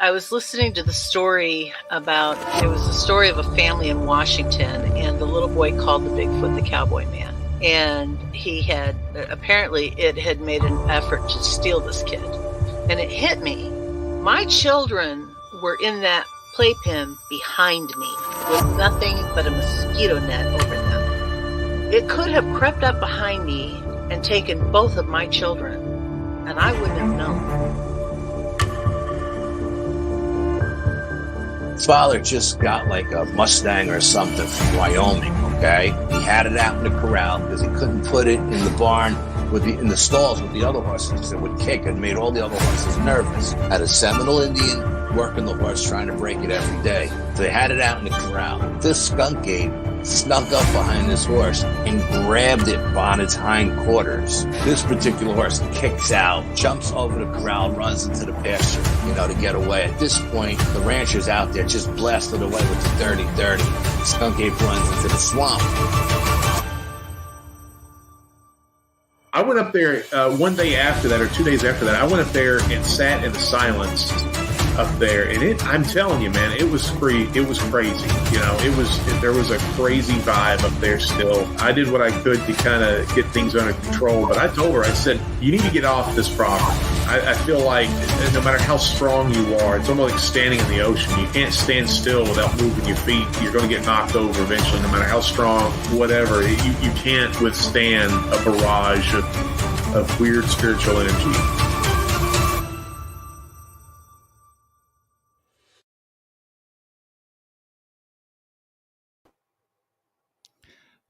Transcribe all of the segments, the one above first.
I was listening to the story it was a story of a family in Washington, and the little boy called the Bigfoot the Cowboy Man. And he had, apparently it had made an effort to steal this kid. And it hit me. My children were in that playpen behind me with nothing but a mosquito net over them. It could have crept up behind me and taken both of my children, and I wouldn't have known. Father just got like a Mustang or something from Wyoming, okay? He had it out in the corral because he couldn't put it in the barn in the stalls with the other horses because it would kick and made all the other horses nervous. Had a Seminole Indian working the horse, trying to break it every day. So they had it out in the corral. This skunk ape snuck up behind this horse and grabbed it on its hind quarters. This particular horse kicks out, jumps over the corral, runs into the pasture, to get away. At this point, the rancher's out there just blasted away with the dirty. Skunk ape runs into the swamp. I went up there one day after that, or 2 days after that. I went up there and sat in the silence up there, and I'm telling you, man, it was free. It was crazy. There was a crazy vibe up there still. I did what I could to kind of get things under control, but I told her, I said, you need to get off this property. I feel like no matter how strong you are, it's almost like standing in the ocean. You can't stand still without moving your feet. You're going to get knocked over eventually, no matter how strong, whatever. You can't withstand a barrage of weird spiritual energy.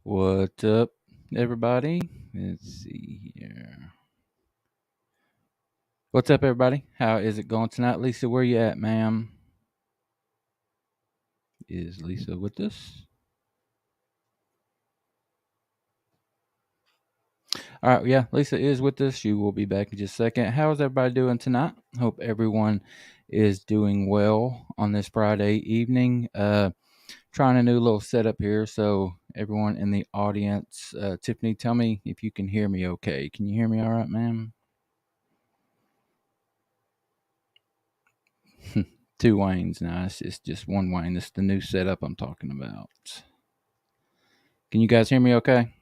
What's up, everybody? Let's see here. What's up, everybody? How is it going tonight? Lisa, where you at, ma'am? Is Lisa with us? All right, yeah, Lisa is with us. She will be back in just a second. How's everybody doing tonight? Hope everyone is doing well on this Friday evening. Trying a new little setup here, so everyone in the audience, Tiffany, tell me if you can hear me okay. Can you hear me all right, ma'am? Two Waynes now. It's just one Wayne. This is the new setup I'm talking about. Can you guys hear me okay?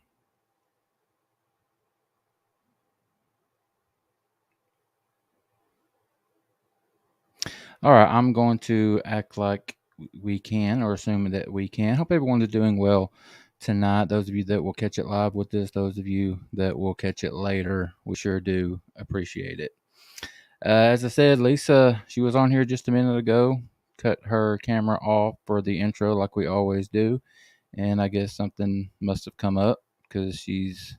All right, I'm going to act like we can, or assume that we can. Hope everyone is doing well tonight. Those of you that will catch it live with us, those of you that will catch it later, we sure do appreciate it. As I said, Lisa, she was on here just a minute ago, cut her camera off for the intro like we always do, and I guess something must have come up because she's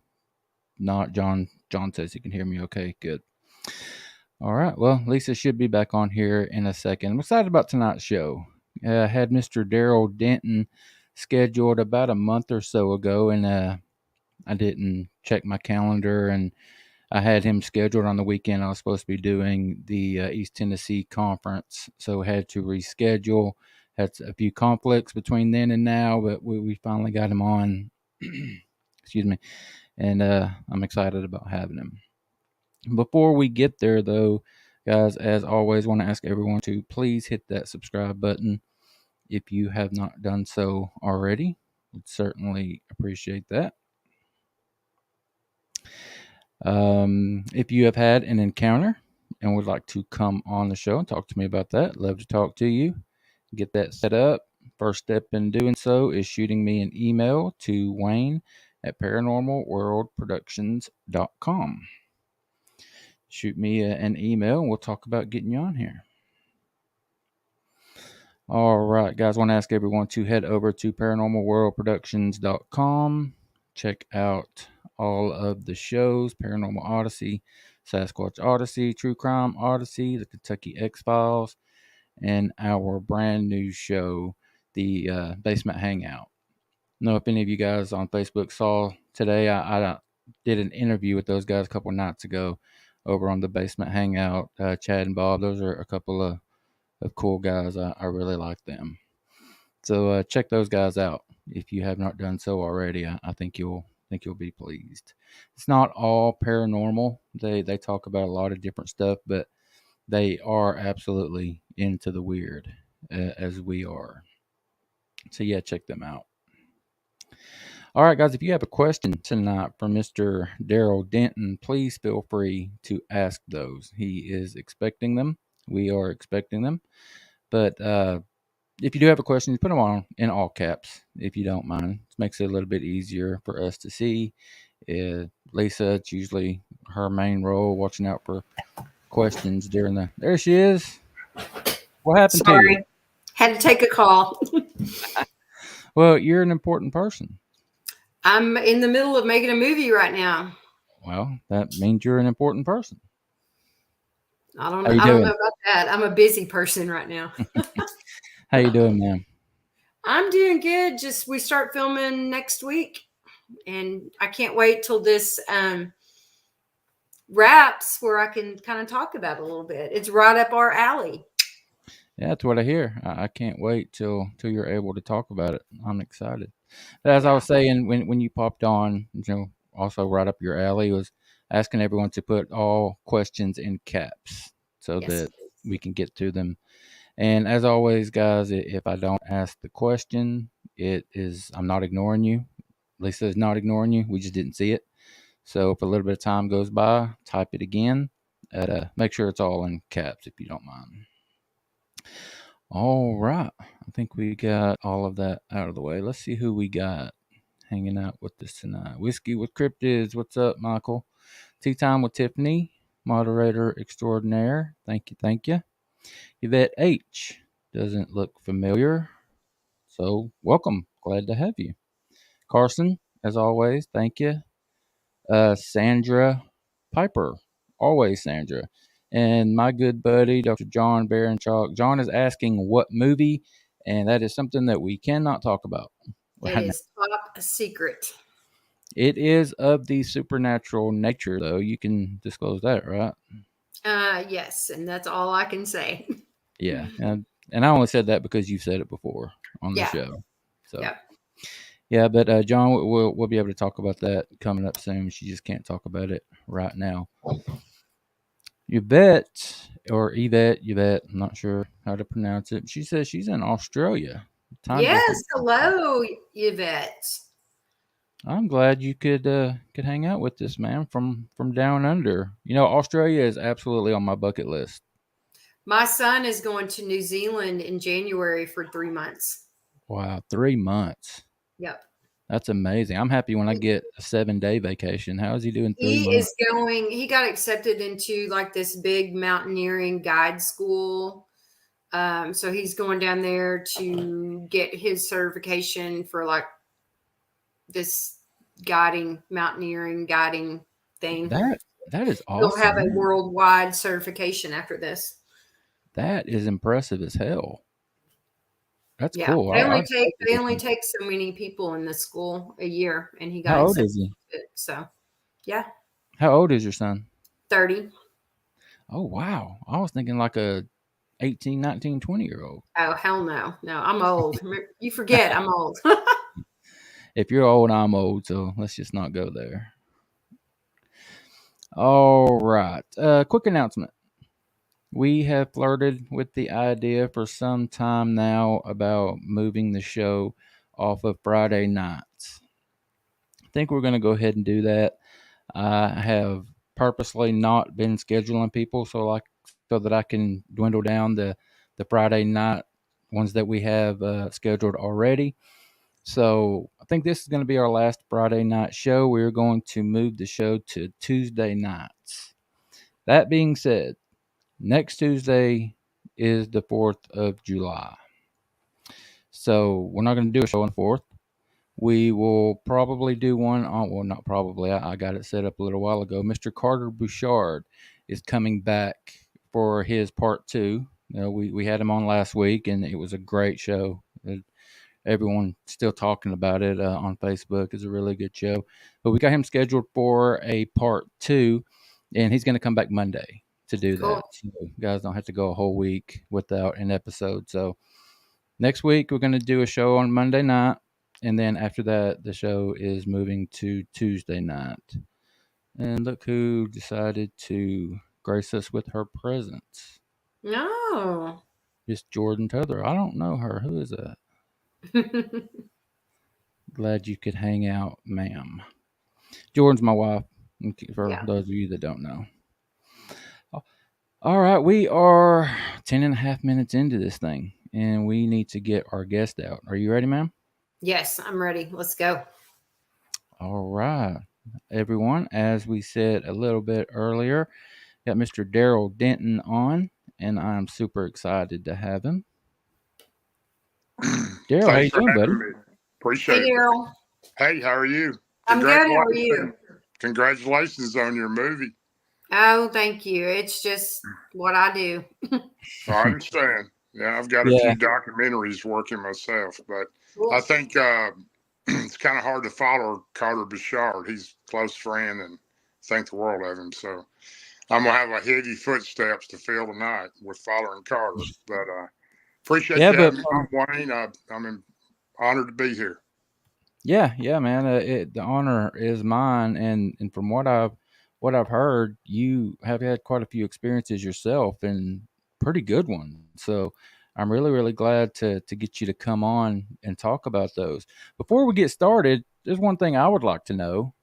not. John says he can hear me okay. Good. All right. Well, Lisa should be back on here in a second. I'm excited about tonight's show. I had Mr. Daryl Denton scheduled about a month or so ago, and I didn't check my calendar, and I had him scheduled on the weekend. I was supposed to be doing the East Tennessee conference, so had to reschedule. Had a few conflicts between then and now, but we finally got him on. Excuse me. And I'm excited about having him. Before we get there, though, guys, as always, want to ask everyone to please hit that subscribe button if you have not done so already. Would certainly appreciate that. If you have had an encounter and would like to come on the show and talk to me about that, love to talk to you. Get that set up. First step in doing so is shooting me an email to wayne@paranormalworldproductions.com. Shoot me an email and we'll talk about getting you on here. All right, guys, want to ask everyone to head over to paranormalworldproductions.com. Check out all of the shows: Paranormal Odyssey, Sasquatch Odyssey, True Crime Odyssey, the Kentucky X-Files, and our brand new show, the Basement Hangout. Know if any of you guys on Facebook saw today, I did an interview with those guys a couple nights ago over on the Basement Hangout. Chad and Bob, those are a couple of cool guys. I really like them. So check those guys out if you have not done so already. I think you'll be pleased. It's not all paranormal. They talk about a lot of different stuff, but they are absolutely into the weird as we are. So yeah, check them out. All right, guys, if you have a question tonight for Mr. Daryl Denton, please feel free to ask those. He is expecting them. We are expecting them. But if you do have a question, put them on in all caps, if you don't mind. It makes it a little bit easier for us to see. Lisa, it's usually her main role, watching out for questions during the. There she is. What happened to you? Sorry, had to take a call. Well, you're an important person. I'm in the middle of making a movie right now. Well, that means you're an important person. I don't How know. you I don't doing? know about that. I'm a busy person right now. How you doing, ma'am? I'm doing good. Just we start filming next week, and I can't wait till this wraps where I can kind of talk about it a little bit. It's right up our alley. Yeah, that's what I hear. I can't wait till you're able to talk about it. I'm excited. But as I Yeah. was saying, when you popped on, also right up your alley, was asking everyone to put all questions in caps so Yes. that we can get to them. And as always, guys, if I don't ask the question, I'm not ignoring you. Lisa's not ignoring you. We just didn't see it. So if a little bit of time goes by, type it again. Make sure it's all in caps if you don't mind. All right. I think we got all of that out of the way. Let's see who we got hanging out with us tonight. Whiskey with Cryptids. What's up, Michael? Tea Time with Tiffany, moderator extraordinaire. Thank you. Thank you. Yvette H. Doesn't look familiar. So welcome. Glad to have you. Carson, as always, thank you. Sandra Piper. Always Sandra. And my good buddy, Dr. John Baranchuk. John is asking what movie, and that is something that we cannot talk about It right now. is top secret. It is of the supernatural nature, though. You can disclose that, right? Yes, and that's all I can say. Yeah. And I only said that because you said it before on the Yeah. show. So Yeah. yeah, but John, we'll be able to talk about that coming up soon. She just can't talk about it right now. Yvette, I'm not sure how to pronounce it. She says she's in Australia. Yes. Hello, Yvette. I'm glad you could hang out with this man from down under. Australia is absolutely on my bucket list. My son is going to New Zealand in January for 3 months. Wow, 3 months. Yep. That's amazing. I'm happy when I get a 7-day vacation. How is he doing 3 He months? is going, he got accepted into like this big mountaineering guide school. So he's going down there to get his certification for like this mountaineering guiding thing. That is awesome. He'll have a worldwide certification after this. That is impressive as hell. That's Yeah. cool. They only take so many people in the school a year, and he got How old is he? So, yeah. How old is your son? 30. Oh, wow. I was thinking like a 18, 19, 20-year-old. Oh, hell no. No, I'm old. You forget I'm old. If you're old, I'm old, so let's just not go there. All right. Quick announcement. We have flirted with the idea for some time now about moving the show off of Friday nights. I think we're going to go ahead and do that. I have purposely not been scheduling people so that I can dwindle down the Friday night ones that we have scheduled already. So I think this is going to be our last Friday night show. We're going to move the show to Tuesday nights. That being said, next Tuesday is the 4th of July. So we're not going to do a show on the 4th. We will probably do one on, well, not probably. I got it set up a little while ago. Mr. Carter Bouchard is coming back for his part 2. We had him on last week, and it was a great show. Everyone still talking about it on Facebook. It's a really good show. But we got him scheduled for a part 2, and he's going to come back Monday to do Cool. that. So you guys don't have to go a whole week without an episode. So next week, we're going to do a show on Monday night. And then after that, the show is moving to Tuesday night. And look who decided to grace us with her presence. No. Miss Jordan Tether. I don't know her. Who is that? Glad you could hang out, ma'am. Jordan's my wife, for Yeah. those of you that don't know. All right, we are 10 and a half minutes into this thing, and we need to get our guest out. Are you ready, ma'am? Yes, I'm ready. Let's go. All right, everyone. As we said a little bit earlier, got Mr. Daryl Denton on, and I'm super excited to have him. Daryl, how Thanks you for doing, buddy? having me. Appreciate Hey, it. Daryl. Hey, how are you? I'm good. How are you? Congratulations on your movie. Oh, thank you. It's just what I do. I understand. Yeah, I've got a Yeah, few documentaries working myself, but I Cool. think it's kind of hard to follow Carter Bouchard. He's a close friend and think the world of him. So I'm going to have a heavy footsteps to fill tonight with following Carter. But appreciate yeah, you but having me on, Wayne. I'm honored to be here. yeah, man. The honor is mine, and from what I've heard, you have had quite a few experiences yourself, and pretty good ones. So I'm really, really glad to get you to come on and talk about those. Before we get started, there's one thing I would like to know: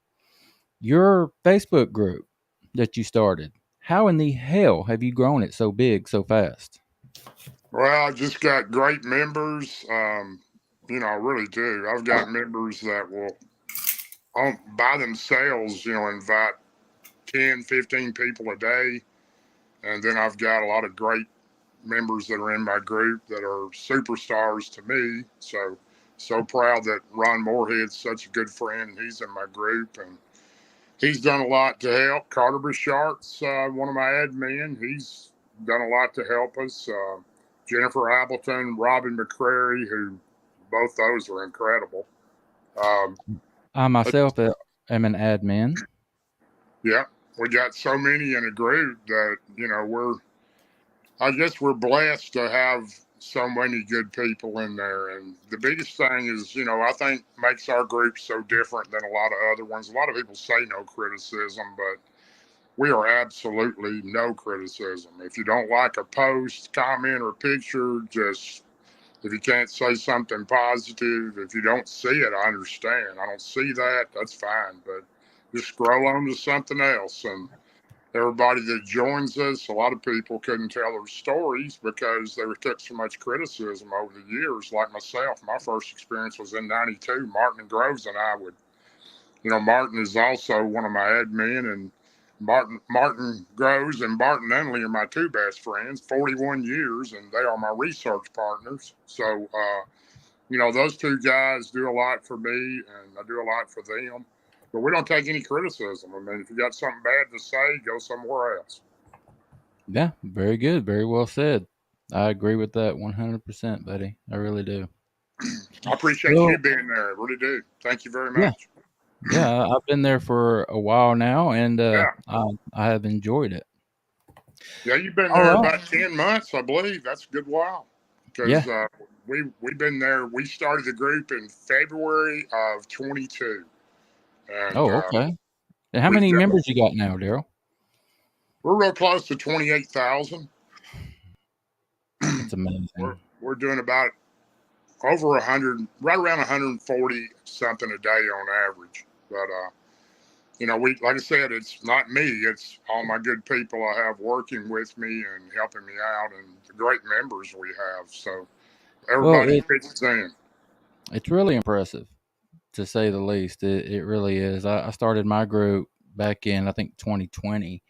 your Facebook group that you started. How in the hell have you grown it so big so fast? Well, I just got great members. I really do. I've got members that will by themselves, invite 10, 15 people a day. And then I've got a lot of great members that are in my group that are superstars to me. So proud that Ron Moorhead's such a good friend. He's in my group and he's done a lot to help. Carter Bouchard's one of my admin. He's done a lot to help us. Jennifer Appleton, Robin McCrary, who both those are incredible. Um, I myself am an admin. yeah, we got so many in a group that I guess we're blessed to have so many good people in there. And the biggest thing is, I think makes our group so different than a lot of other ones. A lot of people say no criticism, but we are absolutely no criticism. If you don't like a post, comment, or picture, just if you can't say something positive, if you don't see it, I understand. I don't see that, that's fine. But just scroll on to something else. And everybody that joins us, a lot of people couldn't tell their stories because they took so much criticism over the years. Like myself, my first experience was in '92. Martin Groves and I would, Martin is also one of my admin, and Martin Groves and Barton Unley are my two best friends, 41 years, and they are my research partners. So, those two guys do a lot for me, and I do a lot for them. But we don't take any criticism. I mean, if you got something bad to say, go somewhere else. Yeah, very good. Very well said. I agree with that 100%, buddy. I really do. I appreciate Well, you being there. I really do. Thank you very yeah, much. yeah. I've been there for a while now, and Yeah. I have enjoyed it. Yeah, you've been All there right. about 10 months, I believe. That's a good while. Yeah. Because we've been there. We started the group in February of 22. And Oh, okay. And how we've many got, members you got now, Daryl? we're real close to 28,000. That's amazing. We're doing about over 100, right around 140 something a day on average. But, we, like I said, it's not me. It's all my good people I have working with me and helping me out and the great members we have. So Well, everybody fits in. it's really impressive, to say the least. It really is. I started my group back in, I think, 2020,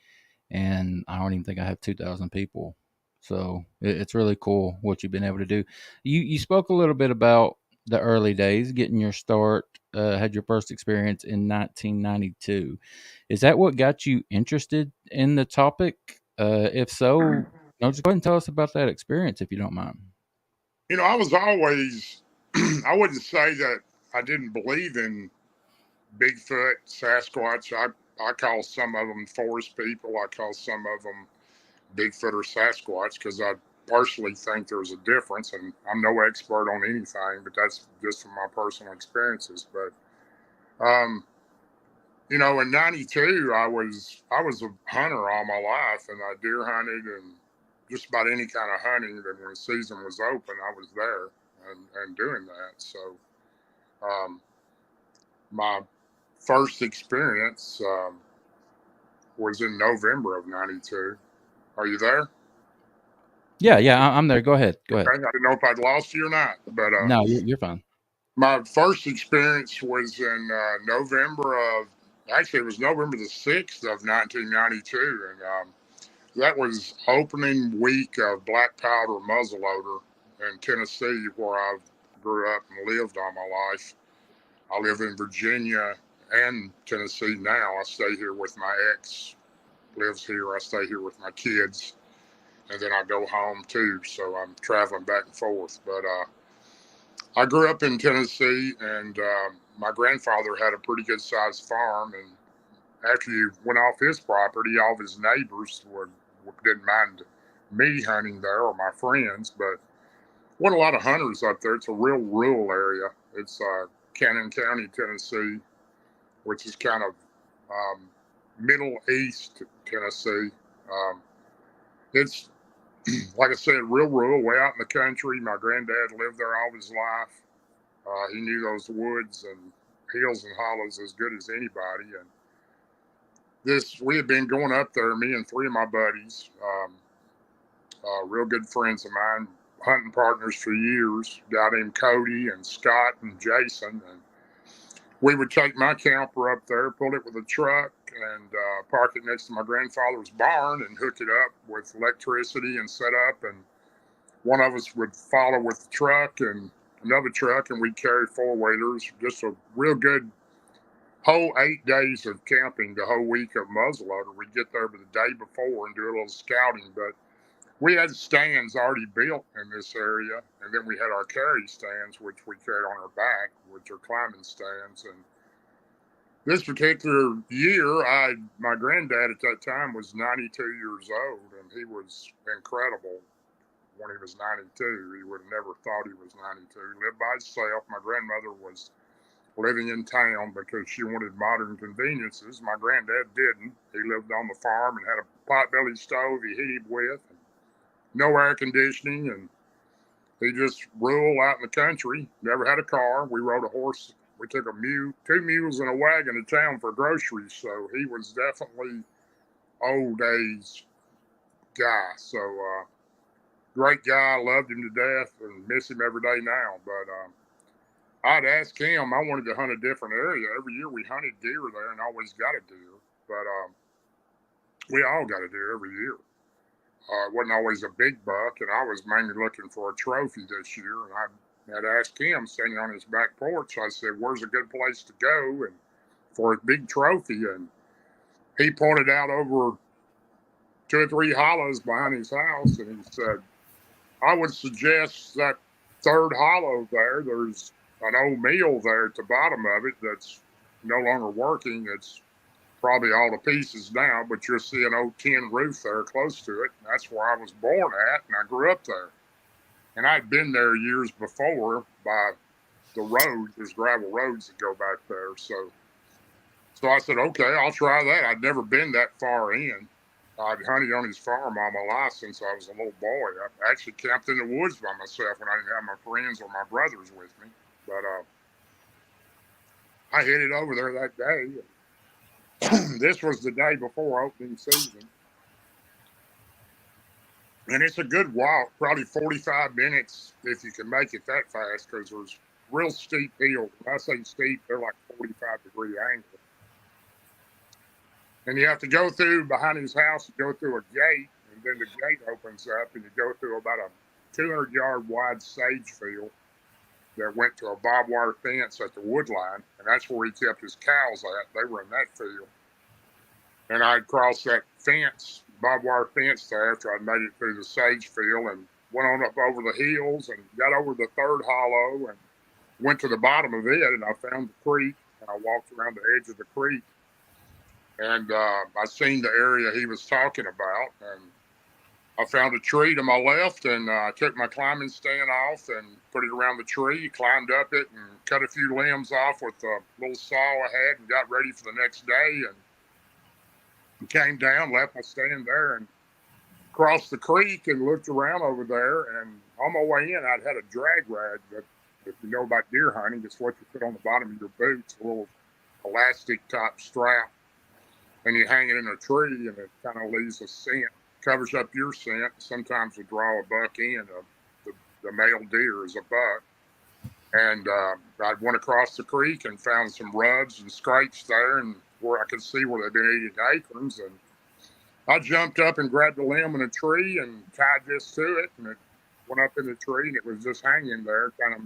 and I don't even think I have 2,000 people. So it's really cool what you've been able to do. You spoke a little bit about the early days, getting your start, had your first experience in 1992. Is that what got you interested in the topic? If so, just go ahead and tell us about that experience if you don't mind. I was always, I wouldn't say that I didn't believe in Bigfoot, Sasquatch. I call some of them forest people. I call some of them Bigfoot or Sasquatch because I personally think there's a difference. And I'm no expert on anything, but that's just from my personal experiences. But, in '92, I was a hunter all my life, and I deer hunted and just about any kind of hunting that when the season was open, I was there and doing that. So my first experience was in November of '92. Are you there? Yeah, I'm there. Go ahead. Okay. I didn't know if I'd lost you or not, but No, you're fine. my first experience was in November of, actually, it was November the 6th of 1992. And that was opening week of black powder muzzleloader in Tennessee, where I grew up and lived all my life. I live in Virginia and Tennessee now. I stay here with my ex, lives here. I stay here with my kids. And then I go home too. So I'm traveling back and forth. But I grew up in Tennessee, and my grandfather had a pretty good sized farm. And after you went off his property, all of his neighbors didn't mind me hunting there or my friends, but wasn't a lot of hunters up there. It's a real rural area. It's Cannon County, Tennessee, which is kind of Middle East Tennessee. It's like I said, real rural, way out in the country. My granddad lived there all his life. He knew those woods and hills and hollows as good as anybody. And we had been going up there, me and three of my buddies, real good friends of mine, hunting partners for years, a guy named Cody and Scott and Jason. And we would take my camper up there, pull it with a truck, and park it next to my grandfather's barn and hook it up with electricity and set up. And one of us would follow with the truck and another truck, and we'd carry four-wheelers. Just a real good whole 8 days of camping, the whole week of muzzleloader. We'd get there the day before and do a little scouting. But we had stands already built in this area, and then we had our carry stands, which we carried on our back, which are climbing stands. And this particular year, my granddad at that time was 92 years old, and he was incredible when he was 92. He would have never thought he was 92. He lived by himself. My grandmother was living in town because she wanted modern conveniences. My granddad didn't. He lived on the farm and had a potbelly stove he heated with, and no air conditioning, and he just rural out in the country. Never had a car. We rode a horse. We took two mules and a wagon to town for groceries. So he was definitely old age guy. So great guy. Loved him to death and miss him every day now. But I'd ask him. I wanted to hunt a different area. Every year we hunted deer there and always got a deer. But we all got a deer every year. It wasn't always a big buck, and I was mainly looking for a trophy this year. And I had asked him, standing on his back porch, I said, "Where's a good place to go and for a big trophy?" And he pointed out over 2 or 3 hollows behind his house, and he said, "I would suggest that third hollow there. There's an old mill there at the bottom of it that's no longer working. It's probably all the pieces now, but you'll see an old tin roof there close to it. And that's where I was born at, and I grew up there. And I'd been there years before by the roads. There's gravel roads that go back there. So I said, okay, I'll try that. I'd never been that far in. I'd hunted on his farm all my life since I was a little boy. I actually camped in the woods by myself when I didn't have my friends or my brothers with me. But I headed over there that day. This was the day before opening season. And it's a good walk, probably 45 minutes if you can make it that fast, because there's real steep hills. When I say steep, they're like 45-degree angle. And you have to go through behind his house, you go through a gate, and then the gate opens up, and you go through about a 200-yard wide sage field that went to a barbed wire fence at the wood line, and that's where he kept his cows at. They were in that field. And I'd cross that fence, barbed wire fence there after I'd made it through the sage field, and went on up over the hills and got over the third hollow and went to the bottom of it, and I found the creek, and I walked around the edge of the creek, and I seen the area he was talking about, and I found a tree to my left, and I took my climbing stand off and put it around the tree, climbed up it, and cut a few limbs off with a little saw I had, and got ready for the next day, and came down, left my stand there, and crossed the creek and looked around over there. And on my way in, I'd had a drag rag that, if you know about deer hunting, it's what you put on the bottom of your boots, a little elastic top strap, and you hang it in a tree, and it kind of leaves a scent, covers up your scent. Sometimes we draw a buck in. The male deer is a buck. And I went across the creek and found some rubs and scrapes there, and where I could see where they'd been eating acorns. And I jumped up and grabbed a limb in a tree and tied this to it, and it went up in the tree, and it was just hanging there, kind of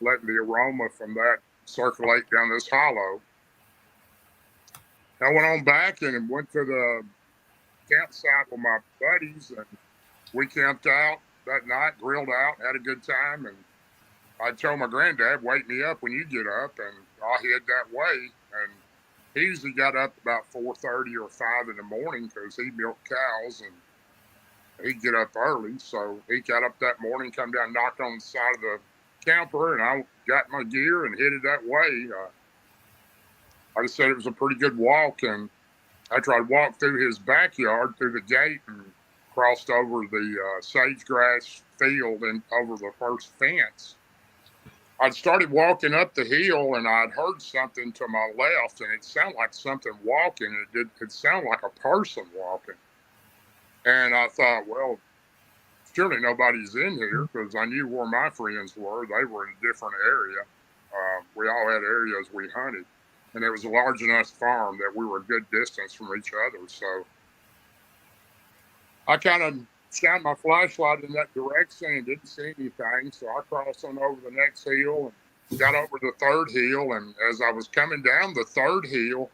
letting the aroma from that circulate down this hollow. I went on back and went to the campsite with my buddies, and we camped out that night, grilled out, had a good time, and I told my granddad, wake me up when you get up, and I'll head that way. And he usually got up about 4:30 or 5 in the morning because he milked cows, and he'd get up early. So he got up that morning, come down, knocked on the side of the camper, and I got my gear and headed that way. I just said it was a pretty good walk, and after I'd walked through his backyard, through the gate, and crossed over the sagegrass field and over the first fence, I'd started walking up the hill, and I'd heard something to my left, and it sounded like something walking. It sounded like a person walking. And I thought, well, surely nobody's in here, because I knew where my friends were. They were in a different area. We all had areas we hunted, and it was a large enough farm that we were a good distance from each other. So I kind of shined my flashlight in that direction and didn't see anything. So I crossed on over the next hill and got over the third hill. And as I was coming down the third hill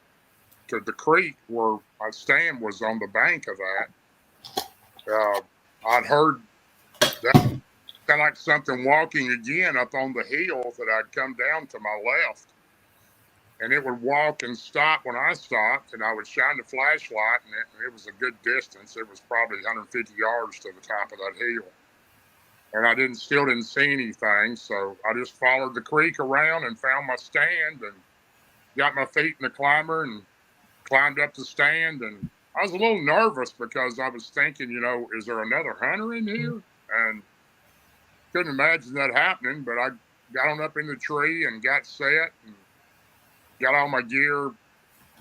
to the creek where my stand was on the bank of that, I'd heard that kind of like something walking again up on the hill that I'd come down to my left. And it would walk and stop when I stopped, and I would shine the flashlight, and it was a good distance. It was probably 150 yards to the top of that hill. And still didn't see anything, so I just followed the creek around and found my stand and got my feet in the climber and climbed up the stand. And I was a little nervous because I was thinking, is there another hunter in here? And couldn't imagine that happening, but I got on up in the tree and got set and got all my gear,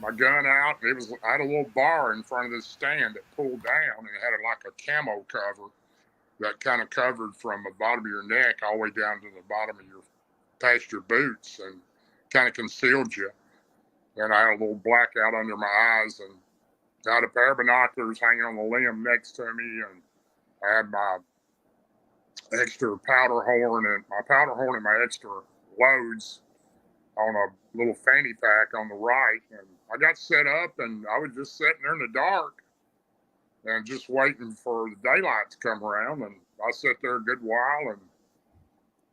my gun out. And I had a little bar in front of this stand that pulled down, and it had like a camo cover that kind of covered from the bottom of your neck all the way down to the bottom of past your boots, and kind of concealed you. And I had a little blackout under my eyes, and I had a pair of binoculars hanging on the limb next to me, and I had my extra powder horn and my extra loads on a little fanny pack on the right. And I got set up, and I was just sitting there in the dark and just waiting for the daylight to come around. And I sat there a good while, and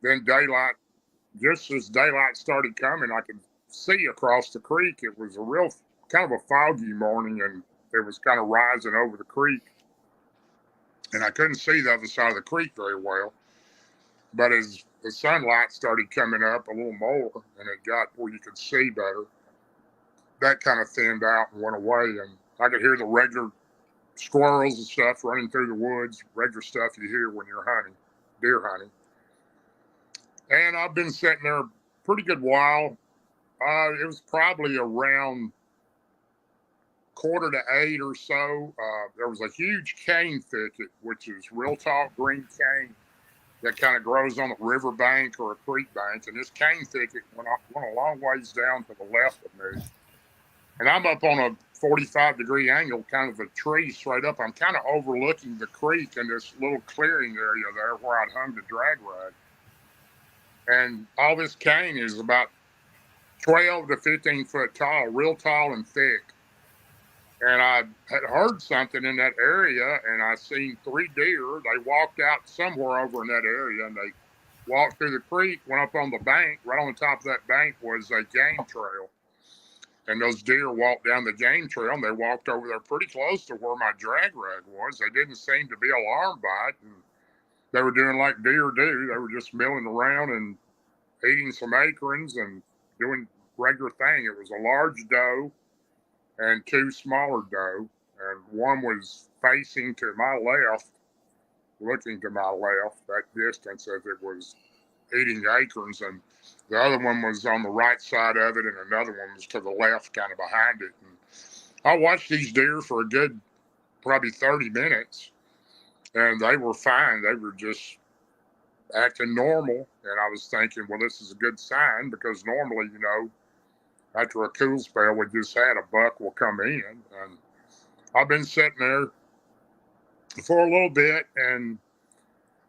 then just as daylight started coming, I could see across the creek. It was a real kind of a foggy morning, and it was kind of rising over the creek, and I couldn't see the other side of the creek very well. But as the sunlight started coming up a little more, and it got where you could see better, that kind of thinned out and went away. And I could hear the regular squirrels and stuff running through the woods, regular stuff you hear when you're hunting, deer hunting. And I've been sitting there a pretty good while. It was probably around 7:45 or so. There was a huge cane thicket, which is real tall green cane that kind of grows on a river bank or a creek bank. And this cane thicket went a long ways down to the left of me. And I'm up on a 45-degree angle, kind of a tree straight up. I'm kind of overlooking the creek in this little clearing area there where I'd hung the drag rag. And all this cane is about 12 to 15 foot tall, real tall and thick. And I had heard something in that area, and I seen 3 deer. They walked out somewhere over in that area, and they walked through the creek, went up on the bank. Right on the top of that bank was a game trail. And those deer walked down the game trail, and they walked over there pretty close to where my drag rag was. They didn't seem to be alarmed by it. And they were doing like deer do. They were just milling around and eating some acorns and doing regular thing. It was a large doe and 2 smaller doe. and one was facing to my left, looking to my left, that distance as it was eating acorns, and the other one was on the right side of it, and another one was to the left, kind of behind it. And I watched these deer for a good probably 30 minutes, and they were fine. They were just acting normal, and I was thinking, well, this is a good sign, because normally, after a cool spell we just had, a buck will come in. And I've been sitting there for a little bit, and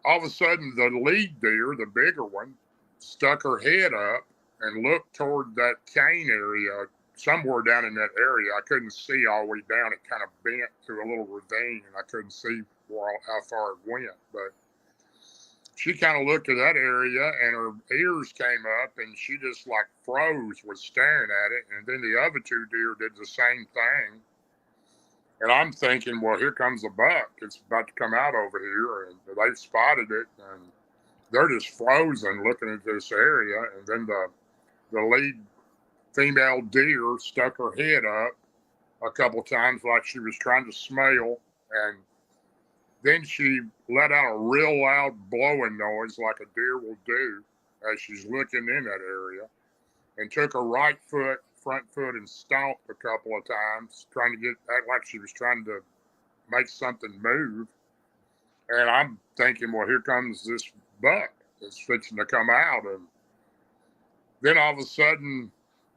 all of a sudden the lead deer, the bigger one, stuck her head up and looked toward that cane area, somewhere down in that area. I couldn't see all the way down. It kind of bent through a little ravine, and I couldn't see how far it went. But she kind of looked at that area, and her ears came up, and she just like froze, was staring at it. And then the other two deer did the same thing. And I'm thinking, well, here comes a buck. It's about to come out over here. And they've spotted it, and they're just frozen looking at this area. And then the lead female deer stuck her head up a couple times like she was trying to smell. And then she let out a real loud blowing noise like a deer will do as she's looking in that area, and took her front foot, and stomped a couple of times, trying to act like she was trying to make something move. And I'm thinking, well, here comes this buck that's fixing to come out. And then all of a sudden,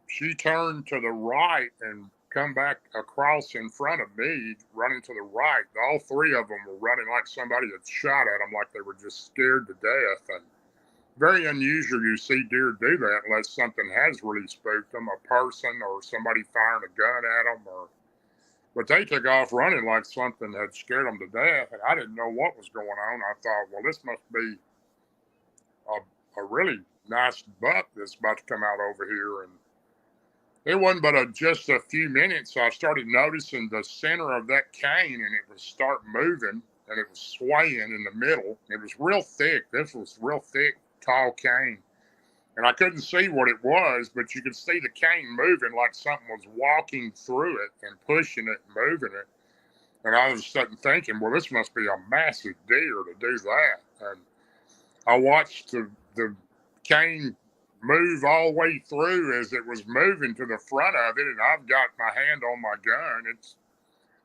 she turned to the right and come back across in front of me, running to the right. All three of them were running like somebody had shot at them, like they were just scared to death. And very unusual you see deer do that unless something has really spooked them, a person or somebody firing a gun at them. But they took off running like something had scared them to death, and I didn't know what was going on. I thought, well, this must be a really nice buck that's about to come out over here. And it wasn't but just a few minutes, I started noticing the center of that cane, and it would start moving, and it was swaying in the middle. It was real thick. This was real thick, tall cane. And I couldn't see what it was, but you could see the cane moving like something was walking through it and pushing it and moving it. And I was sitting thinking, well, this must be a massive deer to do that. And I watched the cane move all the way through as it was moving to the front of it, and I've got my hand on my gun. It's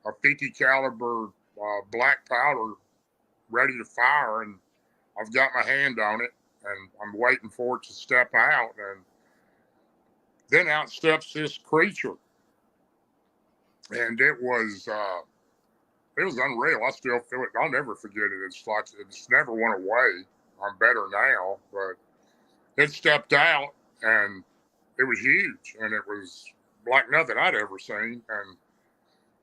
a 50 caliber black powder ready to fire, and I've got my hand on it, and I'm waiting for it to step out. And then out steps this creature, and it was unreal. I still feel it. I'll never forget it. It's never went away. I'm better now, but it stepped out, and it was huge, and it was like nothing I'd ever seen. And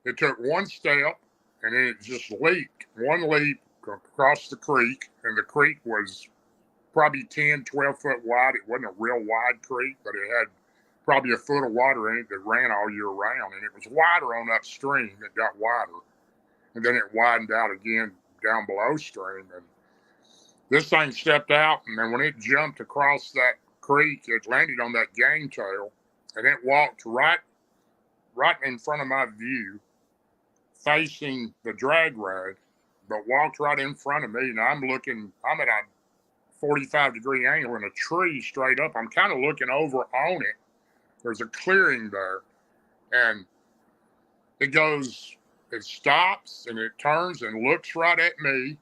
it took one step, and then it just leaped. One leap across the creek, and the creek was probably 10, 12 foot wide. It wasn't a real wide creek, but it had probably a foot of water in it that ran all year round. And it was wider on upstream. It got wider. And then it widened out again down below stream. And this thing stepped out, and then when it jumped across that creek, it landed on that game tail, and it walked right in front of my view, facing the drag rag, but walked right in front of me. And I'm at a 45-degree angle in a tree straight up. I'm kind of looking over on it. There's a clearing there, and it stops, and it turns and looks right at me,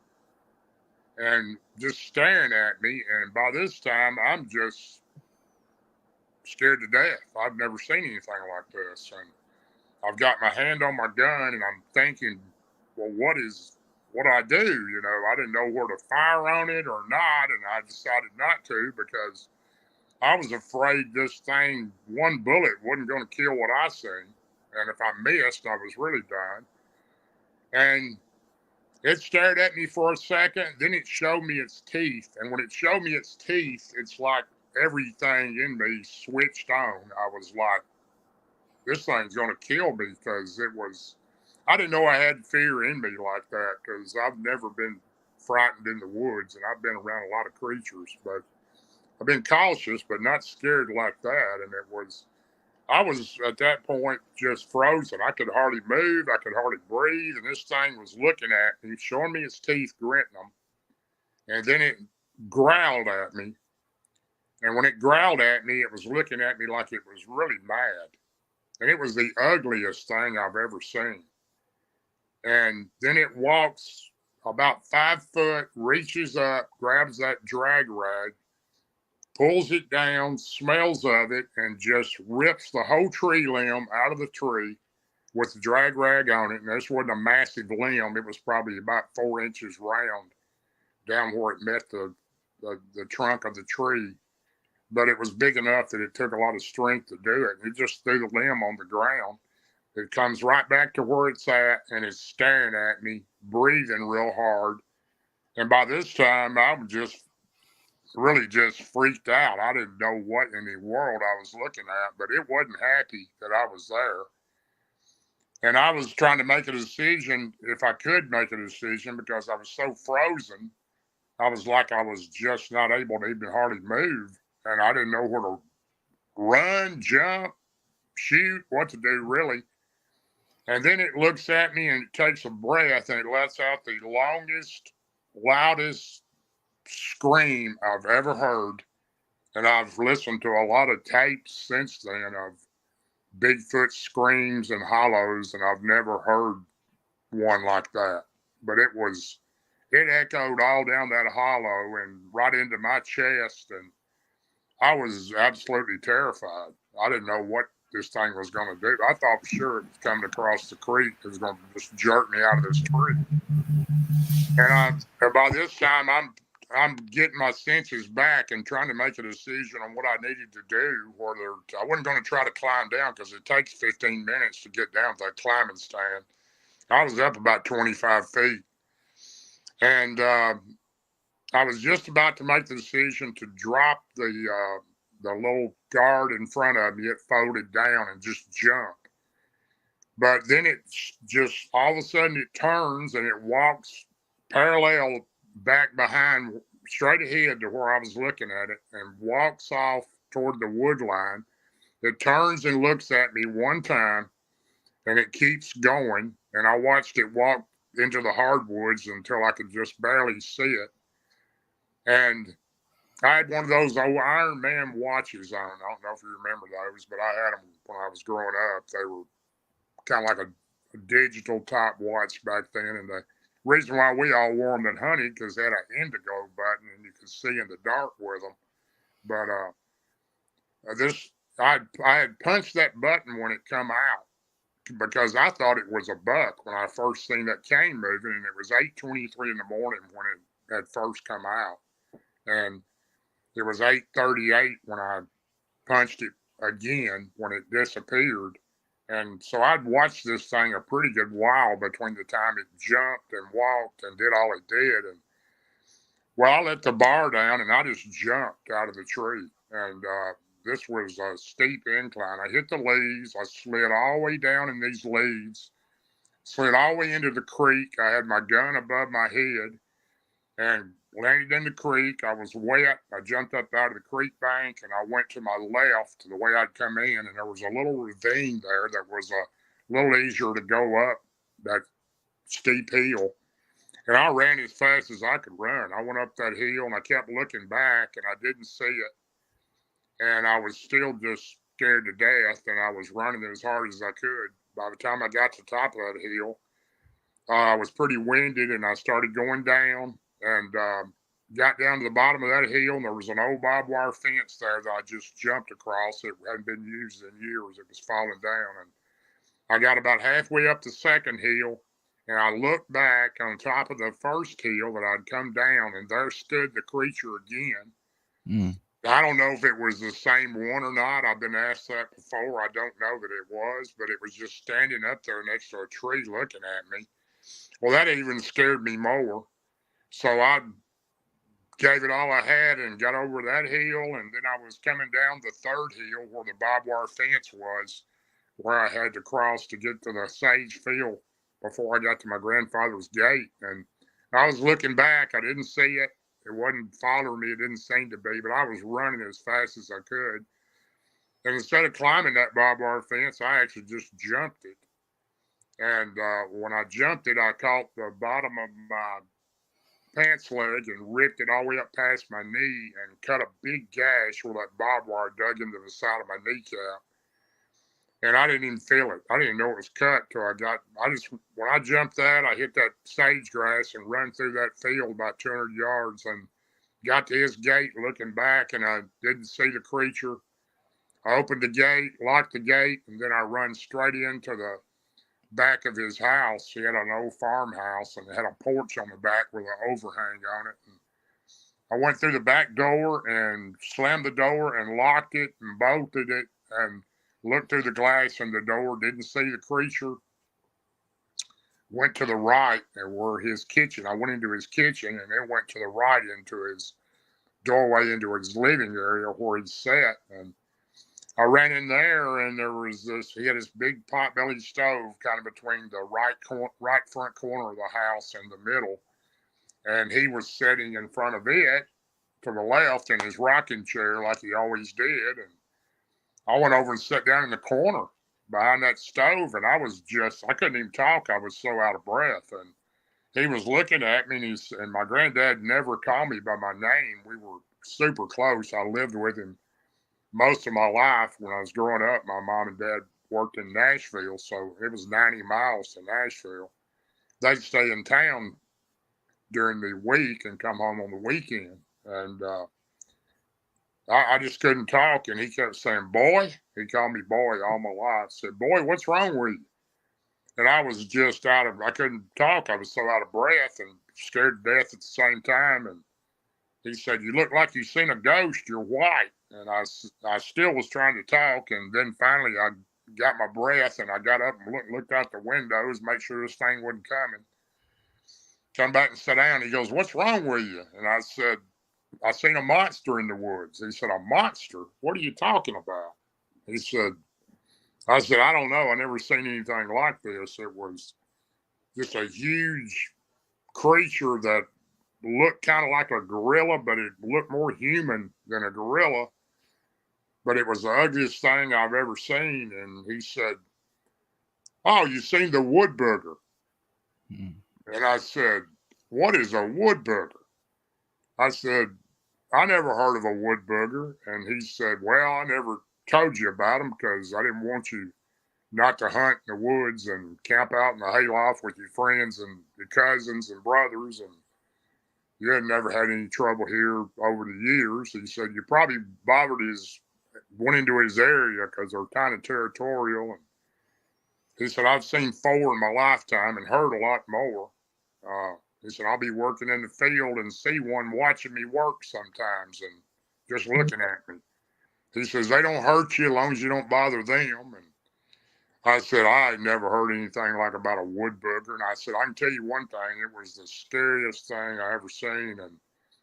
and just staring at me. And by this time, I'm just scared to death. I've never seen anything like this. And I've got my hand on my gun, and I'm thinking, well, what do I do? I didn't know where to fire on it or not. And I decided not to, because I was afraid this thing, one bullet wasn't going to kill what I seen. And if I missed, I was really done. And it stared at me for a second, then it showed me its teeth. And when it showed me its teeth, it's like everything in me switched on. I was like, this thing's going to kill me, because I didn't know I had fear in me like that, because I've never been frightened in the woods, and I've been around a lot of creatures, but I've been cautious, but not scared like that. And I was at that point just frozen. I could hardly move. I could hardly breathe. And this thing was looking at me, showing me its teeth, gritting them. And then it growled at me. And when it growled at me, it was looking at me like it was really mad. And it was the ugliest thing I've ever seen. And then it walks about 5 foot, reaches up, grabs that drag rag, pulls it down, smells of it, and just rips the whole tree limb out of the tree with the drag rag on it. And this wasn't a massive limb. It was probably about 4 inches round down where it met the trunk of the tree. But it was big enough that it took a lot of strength to do it. It just threw the limb on the ground. It comes right back to where it's at and is staring at me, breathing real hard. And by this time, I was just freaked out. I didn't know what in the world I was looking at, but it wasn't happy that I was there. And I was trying to make a decision, if I could make a decision, because I was so frozen. I was like I was just not able to even hardly move. And I didn't know where to run, jump, shoot, what to do, really. And then it looks at me and it takes a breath and it lets out the longest, loudest scream I've ever heard. And I've listened to a lot of tapes since then of Bigfoot screams and hollows, and I've never heard one like that. But it echoed all down that hollow and right into my chest. And I was absolutely terrified. I didn't know what this thing was going to do. I thought for sure it was coming across the creek. It was going to just jerk me out of this tree. And by this time, I'm getting my senses back and trying to make a decision on what I needed to do. Whether I wasn't going to try to climb down because it takes 15 minutes to get down to that climbing stand. I was up about 25 feet. And I was just about to make the decision to drop the little guard in front of me. It folded down and just jump. But then it just all of a sudden it turns and it walks parallel back behind, straight ahead to where I was looking at it, and walks off toward the wood line. It turns and looks at me one time, and it keeps going. And I watched it walk into the hardwoods until I could just barely see it. And I had one of those old Iron Man watches on. I don't know if you remember those, but I had them when I was growing up. They were kind of like a digital type watch back then. And the reason why we all wore them and hunted because they had an indigo button and you could see in the dark with them. But I had punched that button when it come out because I thought it was a buck when I first seen that cane moving, and it was 8:23 in the morning when it had first come out. And it was 8:38 when I punched it again when it disappeared. And so I'd watched this thing a pretty good while between the time it jumped and walked and did all it did. And well, I let the bar down and I just jumped out of the tree. And this was a steep incline. I hit the leads. I slid all the way down in these leads, slid all the way into the creek. I had my gun above my head and landed in the creek. I was wet. I jumped up out of the creek bank and I went to my left the way I'd come in. And there was a little ravine there that was a little easier to go up that steep hill. And I ran as fast as I could run. I went up that hill and I kept looking back and I didn't see it. And I was still just scared to death and I was running as hard as I could. By the time I got to the top of that hill, I was pretty winded and I started going down and got down to the bottom of that hill, and there was an old barbed wire fence there that I just jumped across. It hadn't been used in years. It was falling down. And I got about halfway up the second hill, and I looked back on top of the first hill that I'd come down, and there stood the creature again. Mm. I don't know if it was the same one or not. I've been asked that before. I don't know that it was, but it was just standing up there next to a tree looking at me. Well, that even scared me more. So I gave it all I had and got over that hill. And then I was coming down the third hill where the barbed wire fence was, where I had to cross to get to the sage field before I got to my grandfather's gate. And I was looking back. I didn't see it. It wasn't following me. It didn't seem to be, but I was running as fast as I could. And instead of climbing that barbed wire fence, I actually just jumped it. And when I jumped it, I caught the bottom of my pants leg and ripped it all the way up past my knee and cut a big gash where that barbed wire dug into the side of my kneecap. And I didn't even feel it. I didn't know it was cut till when I jumped that, I hit that sage grass and run through that field about 200 yards and got to his gate looking back, and I didn't see the creature. I opened the gate, locked the gate, and then I run straight into the back of his house. He had an old farmhouse and it had a porch on the back with an overhang on it. And I went through the back door and slammed the door and locked it and bolted it and looked through the glass in the door, didn't see the creature. Went to the right and where his kitchen. I went into his kitchen and then went to the right into his doorway into his living area where he sat. And I ran in there and he had this big potbelly stove kind of between the right front corner of the house and the middle. And he was sitting in front of it to the left in his rocking chair like he always did. And I went over and sat down in the corner behind that stove, and I couldn't even talk. I was so out of breath. And he was looking at me, and my granddad never called me by my name. We were super close. I lived with him most of my life. When I was growing up, my mom and dad worked in Nashville, so it was 90 miles to Nashville. They'd stay in town during the week and come home on the weekend. And I just couldn't talk, and he kept saying, "Boy." He called me boy all my life. Said, "Boy, what's wrong with you?" And I was just I couldn't talk. I was so out of breath and scared to death at the same time. And he said, "You look like you've seen a ghost. You're white." And I still was trying to talk. And then finally I got my breath and I got up and looked out the windows, make sure this thing wasn't coming. Come back and sit down. He goes, "What's wrong with you?" And I said, "I seen a monster in the woods." He said, "A monster? What are you talking about?" I said, "I don't know. I never seen anything like this." It was just a huge creature that looked kind of like a gorilla, but it looked more human than a gorilla. But it was the ugliest thing I've ever seen. And he said, "Oh, you seen the wood booger?" Mm. And I said, "What is a wood booger?" I said, "I never heard of a wood booger." And he said, "Well, I never told you about them because I didn't want you not to hunt in the woods and camp out in the hayloft with your friends and your cousins and brothers. And you had never had any trouble here over the years." He said, "You probably went into his area because they're kind of territorial." And he said, "I've seen 4 in my lifetime and heard a lot more." He said, "I'll be working in the field and see one watching me work sometimes and just looking at me." He says, "They don't hurt you as long as you don't bother them." And I said, "I had never heard anything like about a wood booger." And I said, "I can tell you one thing. It was the scariest thing I ever seen. And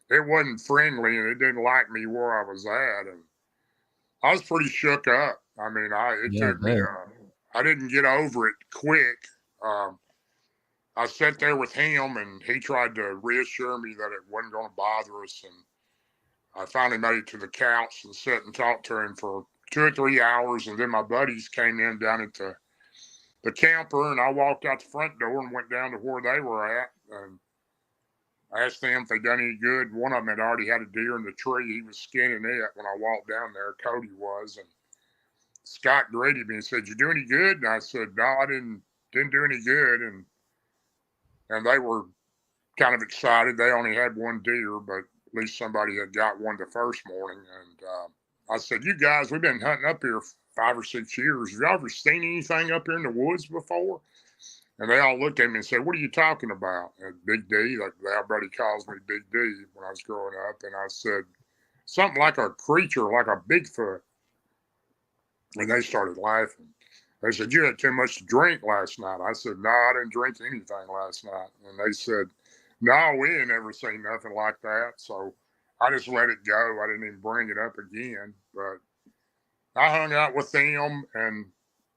it wasn't friendly and it didn't like me where I was at." And I was pretty shook up. I mean, it Yeah, took me, I didn't get over it quick. I sat there with him and he tried to reassure me that it wasn't going to bother us. And I finally made it to the couch and sat and talked to him for 2 or 3 hours. And then my buddies came in down at the camper, and I walked out the front door and went down to where they were at. And I asked them if they'd done any good. One of them had already had a deer in the tree. He was skinning it when I walked down there. Cody was. And Scott greeted me and said, "You do any good?" And I said, "No, I didn't do any good." And they were kind of excited. They only had one deer, but at least somebody had got one the first morning. And I said, "You guys, we've been hunting up here 5 or 6 years. Have you ever seen anything up here in the woods before?" And they all looked at me and said, "What are you talking about?" And Big D, like everybody calls me Big D when I was growing up. And I said, "Something like a creature, like a Bigfoot." And they started laughing. They said, "You had too much to drink last night." I said, "No, I didn't drink anything last night." And they said, "No, we ain't never seen nothing like that." So I just let it go. I didn't even bring it up again. But I hung out with them, and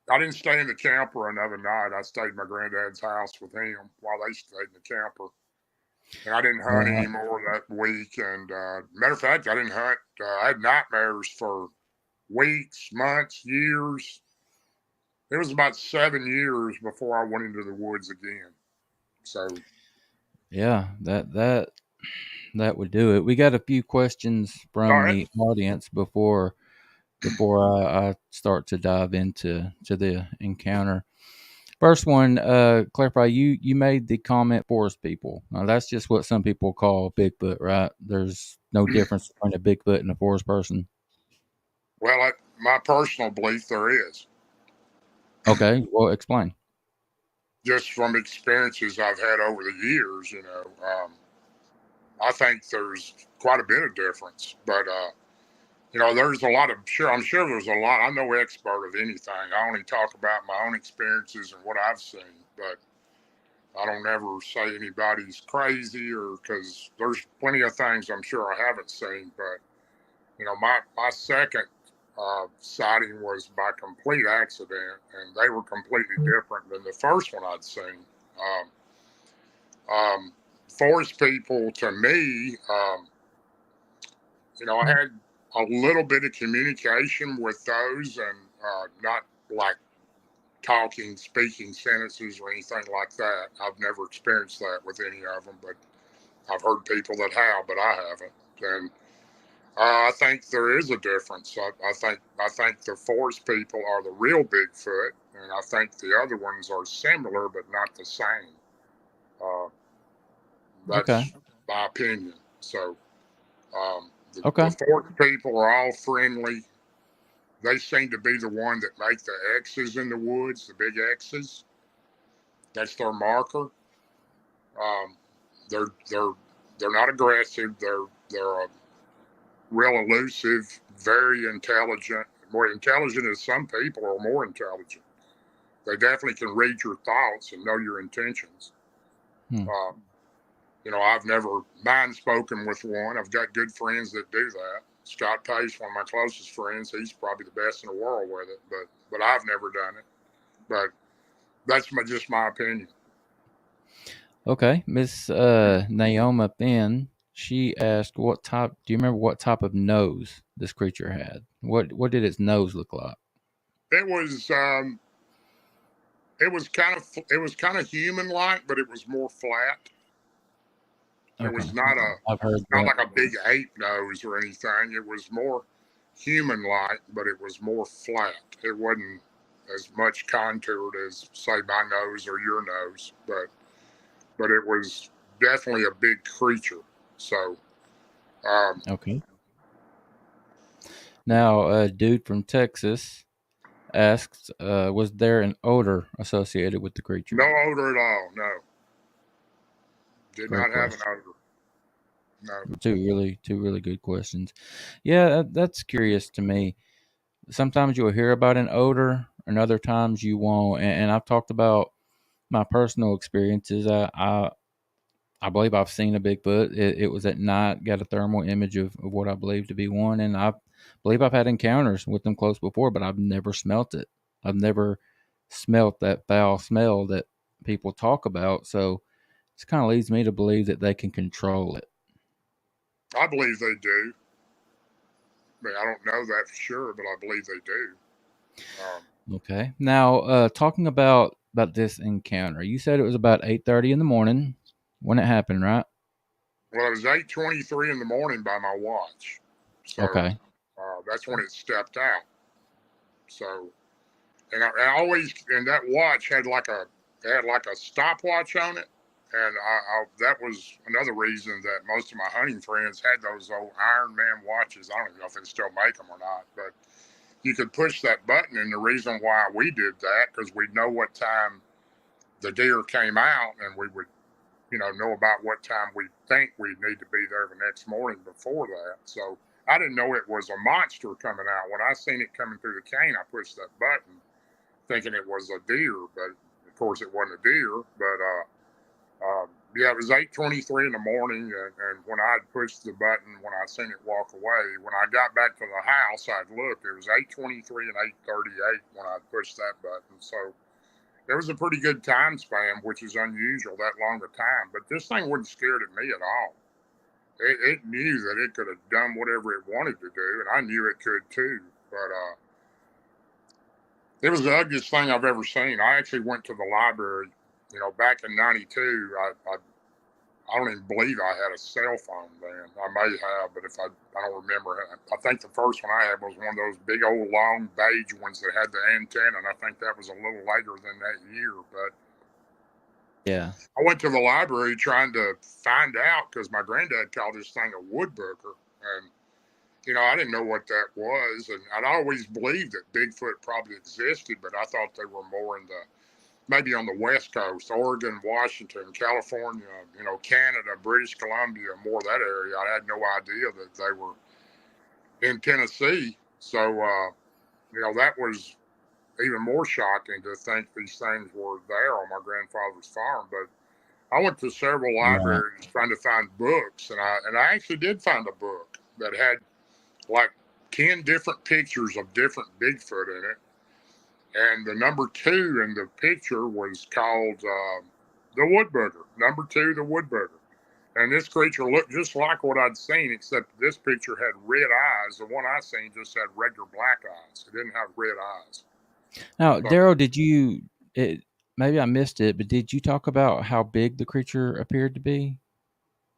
I didn't stay in the camper another night. I stayed at my granddad's house with him while they stayed in the camper. And I didn't hunt anymore that week. And matter of fact, I didn't hunt. I had nightmares for weeks, months, years. It was about 7 years before I went into the woods again. So Yeah, that would do it. We got a few questions all from right. the audience before I start to dive into the encounter. First one, clarify, you made the comment forest people. Now that's just what some people call Bigfoot, right? There's no difference between a Bigfoot and a forest person. Well, my personal belief, there is. Okay, well, explain. Just from experiences I've had over the years, I think there's quite a bit of difference. But there's a lot of I'm sure there's a lot. I'm no expert of anything. I only talk about my own experiences and what I've seen. But I don't ever say anybody's crazy, or because there's plenty of things I'm sure I haven't seen. But my second sighting was by complete accident, and they were completely different than the first one I'd seen. Forest people, to me, I had a little bit of communication with those, and not like talking, speaking sentences or anything like that. I've never experienced that with any of them, but I've heard people that have, but I haven't. And I think there is a difference. I think the forest people are the real Bigfoot, and I think the other ones are similar but not the same. Uh, Okay. that's my opinion. So Okay. the forest people are all friendly. They seem to be the one that make the X's in the woods, the big X's. That's their marker. Um, they're not aggressive. They're real elusive, very intelligent. More intelligent as some people are more intelligent. They definitely can read your thoughts and know your intentions. I've never mind spoken with one. I've got good friends that do that. Scott Pace, one of my closest friends, he's probably the best in the world with it, but I've never done it. But that's just my opinion. Okay, Miss Naoma Finn, she asked, "What type? Do you remember what type of nose this creature had? What did its nose look like?" It was kind of human like, but it was more flat. It was not I've heard not that. like a big ape nose or anything. It was more human like, but it was more flat. It wasn't as much contoured as, say, my nose or your nose, but it was definitely a big creature. So Okay. Now, a dude from Texas asks, "Was there an odor associated with the creature?" no odor at all. No, did Great not have an question. odor. No. Two really good questions. Yeah, that's curious to me. Sometimes you'll hear about an odor, and other times you won't. And I've talked about my personal experiences. I believe I've seen a Bigfoot. It was at night. Got a thermal image of what I believe to be one, and I believe I've had encounters with them close before, but I've never smelt it. I've never smelt that foul smell that people talk about. So this kind of leads me to believe that they can control it. I believe they do. I mean, I don't know that for sure, but I believe they do. Okay. Now, talking about this encounter, you said it was about 8:30 in the morning when it happened, right? Well, it was 8:23 in the morning by my watch, so Okay. that's when it stepped out. So, and I always, and that watch had like a stopwatch on it, and that was another reason that most of my hunting friends had those old Iron Man watches. I don't even know if they still make them or not, but you could push that button, and the reason why we did that because we'd know what time the deer came out, and we would know about what time we think we'd need to be there the next morning before that. So I didn't know it was a monster coming out. When I seen it coming through the cane, I pushed that button thinking it was a deer, but of course it wasn't a deer. But yeah, it was 8:23 in the morning, and when I pushed the button, when I seen it walk away, when I got back to the house, I'd looked. It was 8:23 and 8:38 when I pushed that button. So it was a pretty good time span, which is unusual, that long a time. But this thing wasn't scared at me at all. It knew that it could have done whatever it wanted to do, and I knew it could too. But it was the ugliest thing I've ever seen. I actually went to the library, back in '92. I don't even believe I had a cell phone then. I may have, but I don't remember. I think the first one I had was one of those big old long beige ones that had the antenna, and I think that was a little later than that year. But Yeah. I went to the library trying to find out because my granddad called this thing a woodbooker, and I didn't know what that was, and I'd always believed that Bigfoot probably existed, but I thought they were more in the maybe on the West Coast, Oregon, Washington, California, Canada, British Columbia, more of that area. I had no idea that they were in Tennessee. So, that was even more shocking to think these things were there on my grandfather's farm. But I went to several Right. libraries trying to find books, and I actually did find a book that had like 10 different pictures of different Bigfoot in it. And the number 2 in the picture was called the Woodbooger. Number 2, the Woodbooger. And this creature looked just like what I'd seen, except this picture had red eyes. The one I seen just had regular black eyes. It didn't have red eyes. Now, So Daryl, maybe I missed it, but did you talk about how big the creature appeared to be?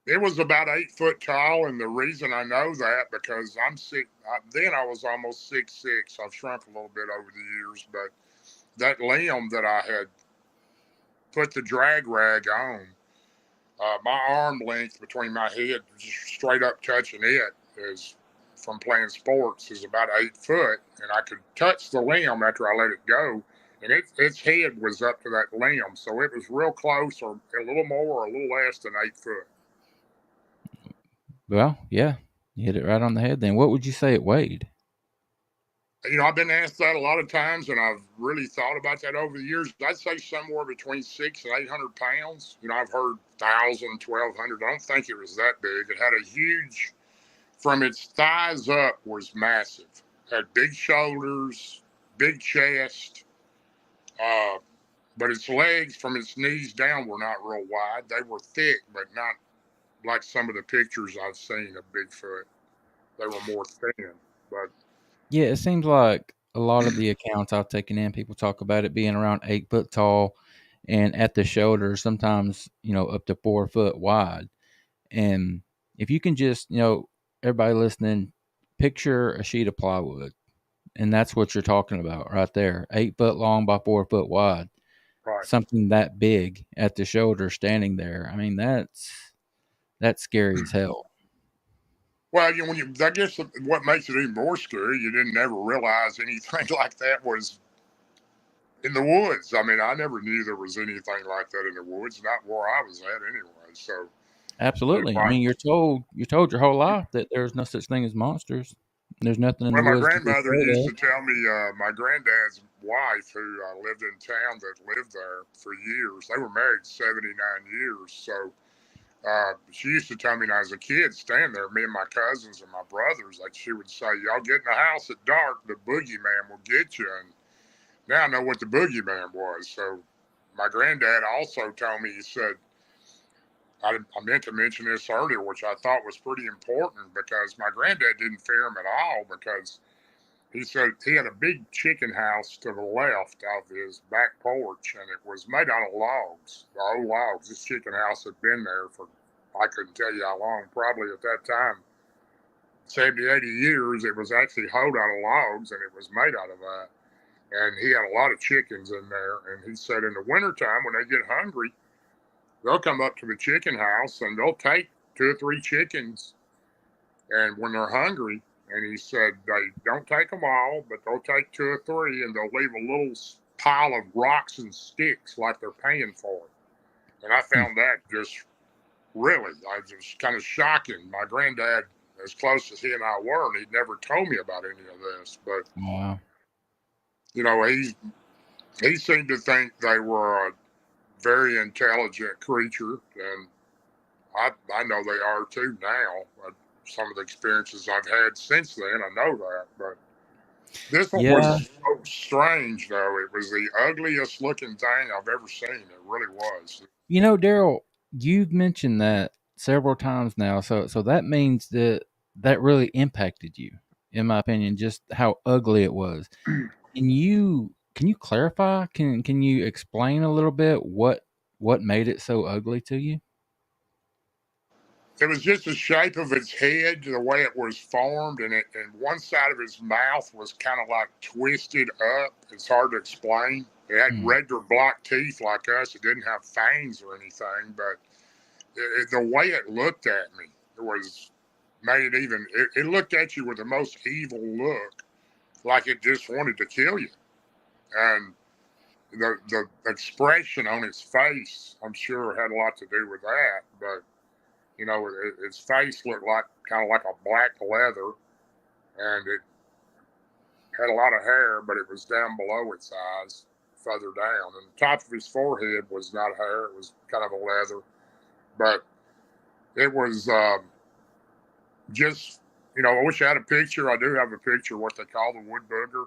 it was about 8 foot tall, and the reason I know that because I'm sick. Then I was almost 6'6". I've shrunk a little bit over the years, but that limb that I had put the drag rag on, my arm length between my head, just straight up touching it, is from playing sports, is about 8 foot, and I could touch the limb after I let it go, and its head was up to that limb, so it was real close, or a little more, or a little less than 8 foot. Well, yeah, you hit it right on the head. Then, what would you say it weighed? I've been asked that a lot of times, and I've really thought about that over the years. I'd say somewhere between 600 and 800 pounds. I've heard 1,000, 1,200. I don't think it was that big. It had a huge, from its thighs up, was massive. Had big shoulders, big chest, uh, but its legs from its knees down were not real wide. They were thick, but not like some of the pictures I've seen of Bigfoot. They were more thin, but Yeah, it seems like a lot of the accounts I've taken in, people talk about it being around 8 foot tall and at the shoulder, sometimes, up to 4 foot wide. And if you can just, everybody listening, picture a sheet of plywood. And that's what you're talking about right there. 8 foot long by 4 foot wide. right. Something that big at the shoulder standing there. I mean, that's scary as hell. Well, I guess what makes it even more scary, you didn't ever realize anything like that was in the woods. I mean, I never knew there was anything like that in the woods, not where I was at anyway. So, Absolutely. I mean, you're told your whole life that there's no such thing as monsters. There's nothing in the well, my woods to be grandmother afraid used of. to tell me, my granddad's wife, who lived in town, that lived there for years. They were married 79 years. So, she used to tell me when I was a kid, stand there, me and my cousins and my brothers, like she would say, y'all get in the house at dark, the boogeyman will get you. And now I know what the boogeyman was. So my granddad also told me, he said, I meant to mention this earlier, which I thought was pretty important because my granddad didn't fear him at all because he said he had a big chicken house to the left of his back porch, and it was made out of logs, old logs. This chicken house had been there for, I couldn't tell you how long, probably at that time, 70, 80 years. It was actually hoed out of logs, and it was made out of that. And he had a lot of chickens in there. And he said in the wintertime, when they get hungry, they'll come up to the chicken house and they'll take 2 or 3 chickens. And when they're hungry, and he said they don't take them all, but they'll take 2 or 3, and they'll leave a little pile of rocks and sticks like they're paying for it. And I found that just really, I just kind of shocking. My granddad, as close as he and I were, and he'd never told me about any of this, but Wow. He seemed to think they were a very intelligent creature, and I know they are too now. Some of the experiences I've had since then, I know that. But this one Yeah. was so strange, though. It was the ugliest looking thing I've ever seen. It really was. Daryl, you've mentioned that several times now. So that means that really impacted you. in my opinion, just how ugly it was. Can you clarify? Can you explain a little bit what made it so ugly to you? It was just the shape of its head, the way it was formed, and one side of its mouth was kind of like twisted up. It's hard to explain. It had Mm, regular black teeth like us. It didn't have fangs or anything, but the way it looked at me, it was made it even. It looked at you with the most evil look, like it just wanted to kill you. And the expression on its face, I'm sure, had a lot to do with that. But its face looked like kind of like a black leather, and it had a lot of hair, but it was down below its eyes, further down. And the top of his forehead was not hair; it was kind of a leather. But it was just, I wish I had a picture. I do have a picture of what they call the wood booger.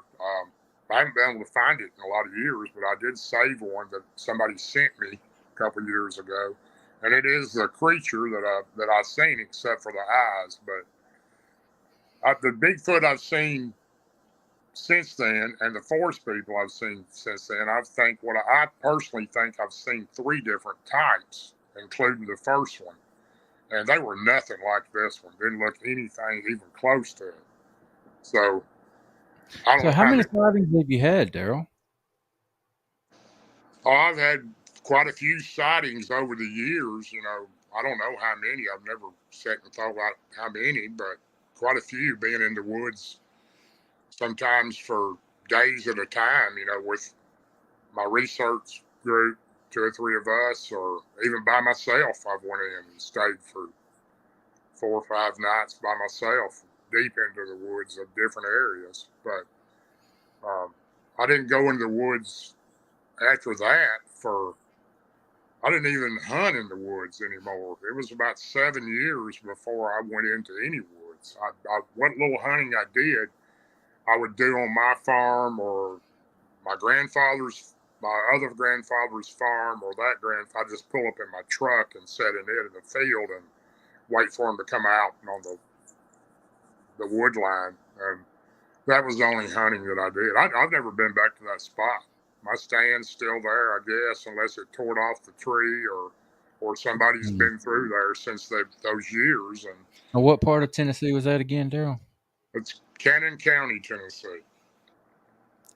I haven't been able to find it in a lot of years, but I did save one that somebody sent me a couple of years ago, and it is the creature that I've seen, except for the eyes. But the Bigfoot I've seen since then, and the forest people I've seen since then, I personally think I've seen three different types, including the first one, and they were nothing like this one. Didn't look anything even close to it. So I don't so know how how many many. sightings have you had, Daryl? Oh, I've had quite a few sightings over the years. I don't know how many. I've never sat and thought about how many, but quite a few, being in the woods sometimes for days at a time, with my research group, two or three of us, or even by myself. I've went in and stayed for 4 or 5 nights by myself, deep into the woods of different areas. But um, I didn't go into the woods after that I didn't even hunt in the woods anymore. It was about 7 years before I went into any woods. What little hunting I did, I would do on my farm or my other grandfather's farm, or that grandfather. I just pull up in my truck and set in it in the field and wait for him to come out on the wood line. And that was the only hunting that I did. I've never been back to that spot. My stand's still there, I guess, unless it tore off the tree or somebody's Mm. been through there since those years. And And what part of Tennessee was that again, Daryl? it's Cannon County, Tennessee.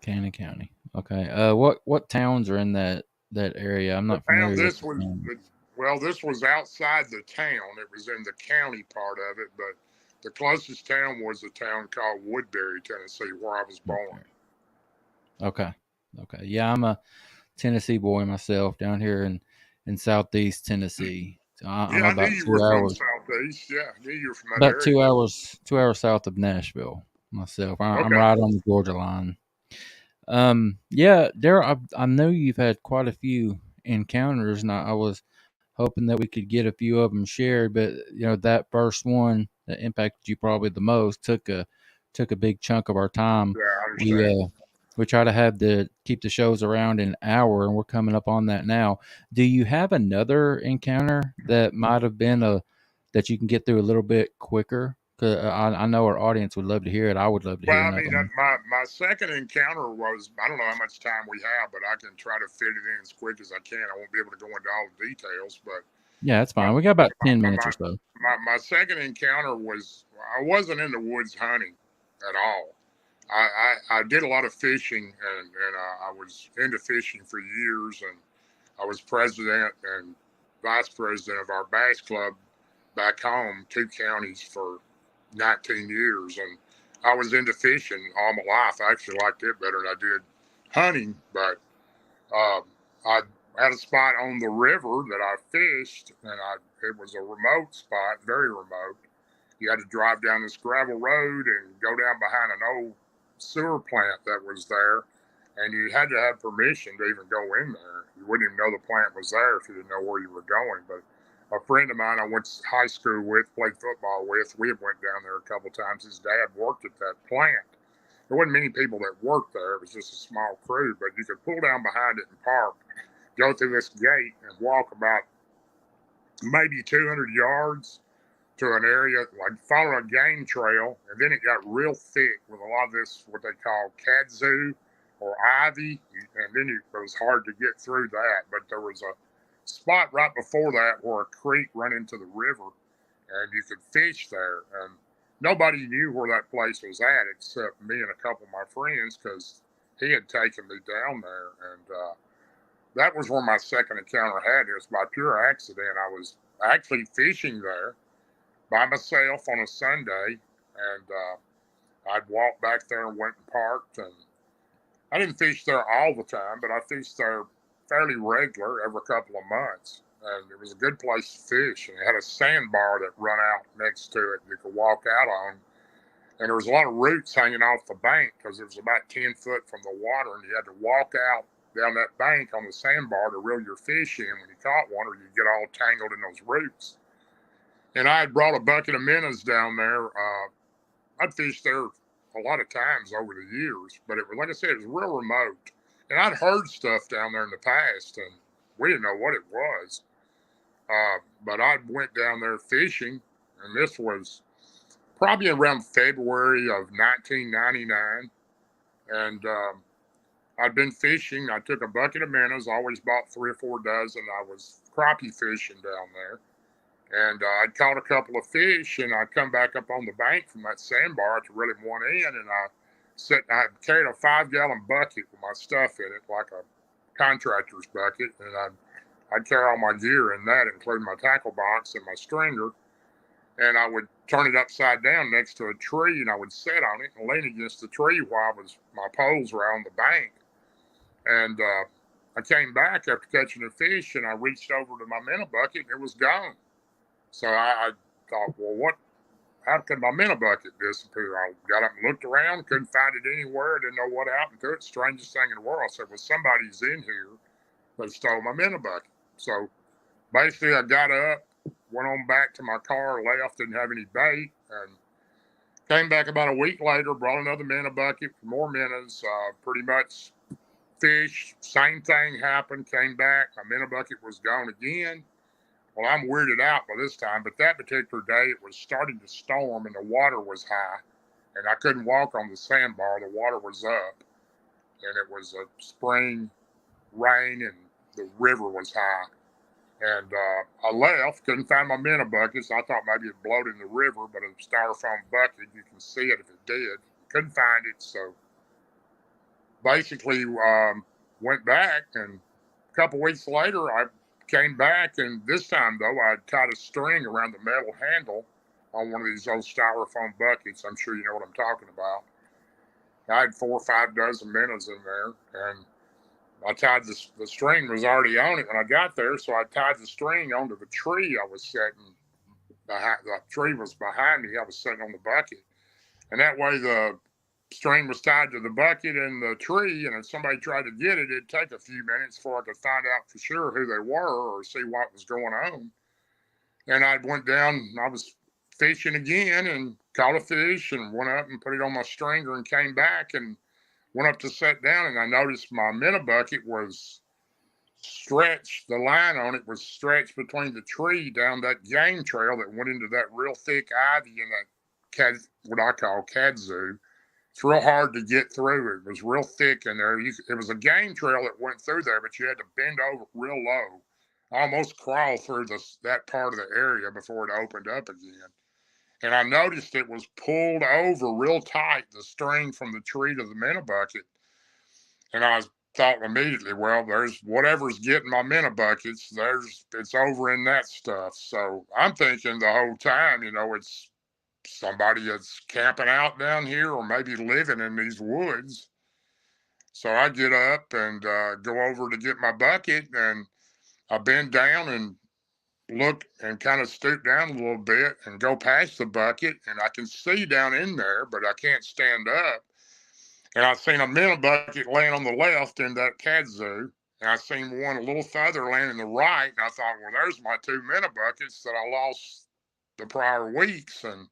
Cannon County. Okay. What towns are in that area? I'm The not town, familiar with the town. this was outside the town. It was in the county part of it, but the closest town was a town called Woodbury, Tennessee, where I was born. Okay. Okay. Yeah, I'm a Tennessee boy myself, down here in Southeast Tennessee. So I'm Yeah, I knew about you two were from hours Southeast. Yeah, I knew you were from that about area. 2 hours south of Nashville myself. I'm Okay. right on the Georgia line. Yeah, Daryl, I know you've had quite a few encounters, and I was hoping that we could get a few of them shared. But that first one that impacted you probably the most took a big chunk of our time. Yeah, I We understand. we try to keep the shows around an hour, and we're coming up on that now. Do you have another encounter that might have been that you can get through a little bit quicker? Because I know our audience would love to hear it. I would love to hear Well, I another mean, one. my second encounter was, I don't know how much time we have, but I can try to fit it in as quick as I can. I won't be able to go into all the details, but Yeah, that's my fine. We got about 10 minutes my or so. my second encounter was, I wasn't in the woods hunting at all. I did a lot of fishing, and I was into fishing for years, and I was president and vice president of our bass club back home, 2 counties, for 19 years. And I was into fishing all my life. I actually liked it better than I did hunting, but I had a spot on the river that I fished, and it was a remote spot, very remote. You had to drive down this gravel road and go down behind an old sewer plant that was there, and you had to have permission to even go in there. You wouldn't even know the plant was there if you didn't know where you were going. But a friend of mine I went to high school with, played football with, we had went down there a couple of times. His dad worked at that plant. There wasn't many people that worked there. It was just a small crew, but you could pull down behind it and park, go through this gate and walk about maybe 200 yards to an area, like followed a game trail, and then it got real thick with a lot of this, what they call kudzu or ivy, and then it was hard to get through that. But there was a spot right before that where a creek ran into the river, and you could fish there. And nobody knew where that place was at except me and a couple of my friends, because he had taken me down there. And that was where my second encounter had. It was by pure accident. I was actually fishing there by myself on a Sunday, and I'd walked back there and went and parked. And I didn't fish there all the time, but I fished there fairly regular every couple of months. And it was a good place to fish. And it had a sandbar that run out next to it you could walk out on. And there was a lot of roots hanging off the bank because it was about 10 foot from the water, and you had to walk out down that bank on the sandbar to reel your fish in when you caught one, or you'd get all tangled in those roots. And I had brought a bucket of minnows down there. I'd fished there a lot of times over the years, but it was, like I said, it was real remote. And I'd heard stuff down there in the past, and we didn't know what it was. But I went down there fishing, and this was probably around February of 1999. And I'd been fishing. I took a bucket of minnows, always bought 3 or 4 dozen. I was crappie fishing down there. And I'd caught a couple of fish, and I'd come back up on the bank from that sandbar to reel one in, and I carried a 5-gallon bucket with my stuff in it, like a contractor's bucket, and I'd carry all my gear in that, including my tackle box and my stringer, and I would turn it upside down next to a tree, and I would sit on it and lean against the tree while my poles were on the bank. And I came back after catching a fish, and I reached over to my minnow bucket, and it was gone. So I thought, well, how could my minnow bucket disappear? I got up and looked around, couldn't find it anywhere, didn't know what happened to it. Strangest thing in the world. I said, well, somebody's in here. They stole my minnow bucket. So basically I got up, went on back to my car, left, didn't have any bait, and came back about a week later, brought another minnow bucket for more minnows, pretty much fished. Same thing happened, came back, my minnow bucket was gone again. Well, I'm weirded out by this time, but that particular day it was starting to storm and the water was high, and I couldn't walk on the sandbar. The water was up, and it was a spring rain, and the river was high. And I left, couldn't find my minnow buckets. I thought maybe it blowed in the river, but a styrofoam bucket, you can see it if it did. Couldn't find it, so basically went back, and a couple weeks later I came back, and this time though I tied a string around the metal handle on one of these old styrofoam buckets. I'm sure you know what I'm talking about. I had 4 or 5 dozen minnows in there, and I tied the string was already on it when I got there, so I tied the string onto the tree I was sitting behind. The tree was behind me. I was sitting on the bucket, and that way the string was tied to the bucket and the tree, and if somebody tried to get it, it'd take a few minutes before I could find out for sure who they were or see what was going on. And I went down, and I was fishing again and caught a fish and went up and put it on my stringer and came back and went up to sit down, and I noticed my minnow bucket was stretched. The line on it was stretched between the tree down that game trail that went into that real thick ivy and that what I call kudzu. It's real hard to get through. It was real thick in there. It was a game trail that went through there, but you had to bend over real low, almost crawl through that part of the area before it opened up again. And I noticed it was pulled over real tight, the string from the tree to the minnow bucket. And I thought immediately, well, there's whatever's getting my minnow buckets, it's over in that stuff. So I'm thinking the whole time, it's somebody that's camping out down here or maybe living in these woods. So I get up and go over to get my bucket, and I bend down and look and kind of stoop down a little bit and go past the bucket, and I can see down in there, but I can't stand up. And I seen a minnow bucket laying on the left in that kudzu, and I seen one a little further laying in the right, and I thought, well, there's my 2 minnow buckets that I lost the prior weeks. And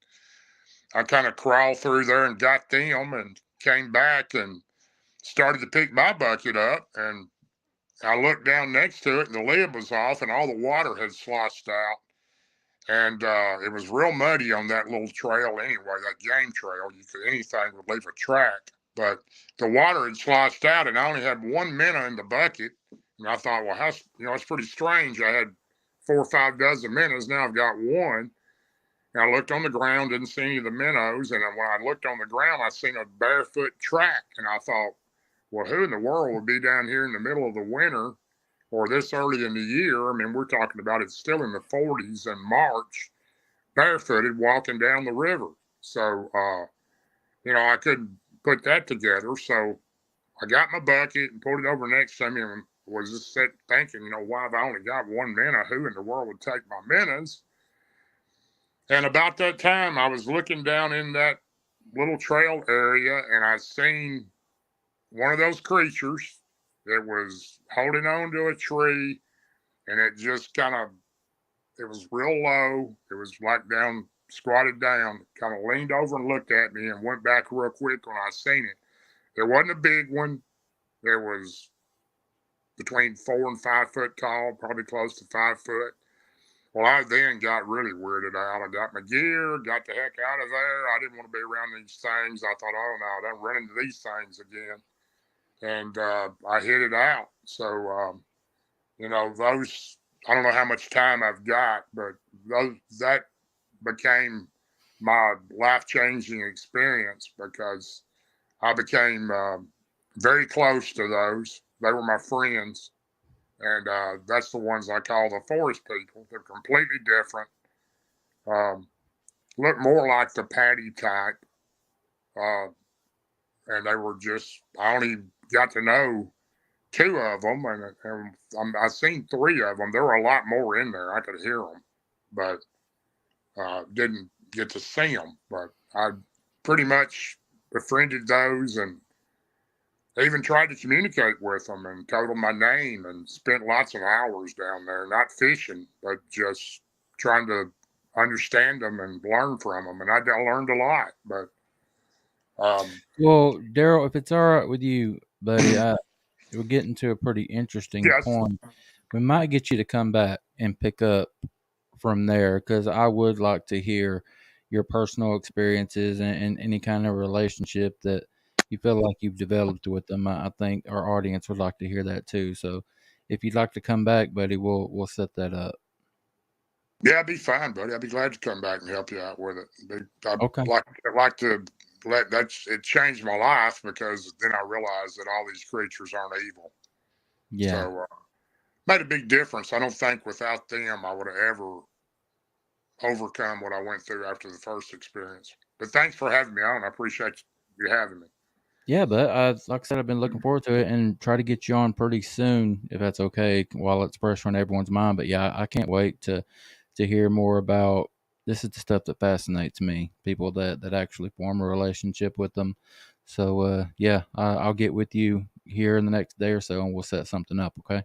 I kind of crawled through there and got them and came back and started to pick my bucket up, and I looked down next to it, and the lid was off and all the water had sloshed out. And it was real muddy on that little trail anyway, that game trail. Anything would leave a track. But the water had sloshed out, and I only had one minnow in the bucket. And I thought, well, it's pretty strange. I had 4 or 5 dozen minnows. Now I've got one. And I looked on the ground, didn't see any of the minnows. And when I looked on the ground, I seen a barefoot track. And I thought, well, who in the world would be down here in the middle of the winter or this early in the year? I mean, we're talking about it's still in the 40s in March, barefooted walking down the river. So, I couldn't put that together. So I got my bucket and pulled it over next to me and was just thinking, why have I only got one minnow? Who in the world would take my minnows? And about that time, I was looking down in that little trail area, and I seen one of those creatures that was holding on to a tree, and it just it was real low. It was like squatted down, kind of leaned over and looked at me and went back real quick when I seen it. It wasn't a big one. It was between 4 and 5 foot tall, probably close to 5 foot. Well, I then got really weirded out. I got my gear, got the heck out of there. I didn't want to be around these things. I thought, oh no, I don't run into these things again. And I hit it out. So, those, I don't know how much time I've got, but that became my life-changing experience because I became very close to those. They were my friends. And that's the ones I call the forest people. They're completely different. Look more like the Patty type. And they were I only got to know 2 of them. And I seen 3 of them. There were a lot more in there. I could hear them. But didn't get to see them. But I pretty much befriended those and even tried to communicate with them and told them my name and spent lots of hours down there, not fishing, but just trying to understand them and learn from them. And I learned a lot. But well, Daryl, if it's all right with you, buddy, we're getting to a pretty interesting point. We might get you to come back and pick up from there because I would like to hear your personal experiences and any kind of relationship that you feel like you've developed with them. I think our audience would like to hear that too. So if you'd like to come back, buddy, we'll set that up. Yeah, I'd be fine, buddy. I'd be glad to come back and help you out with it. I'd okay. like to it changed my life because then I realized that all these creatures aren't evil. Yeah. So made a big difference. I don't think without them I would have ever overcome what I went through after the first experience. But thanks for having me on. I appreciate you having me. Yeah, but like I said, I've been looking forward to it and try to get you on pretty soon, if that's okay, while it's fresh on everyone's mind. But yeah, I can't wait to hear more about. This is the stuff that fascinates me. People that actually form a relationship with them. So yeah, I'll get with you here in the next day or so, and we'll set something up. Okay.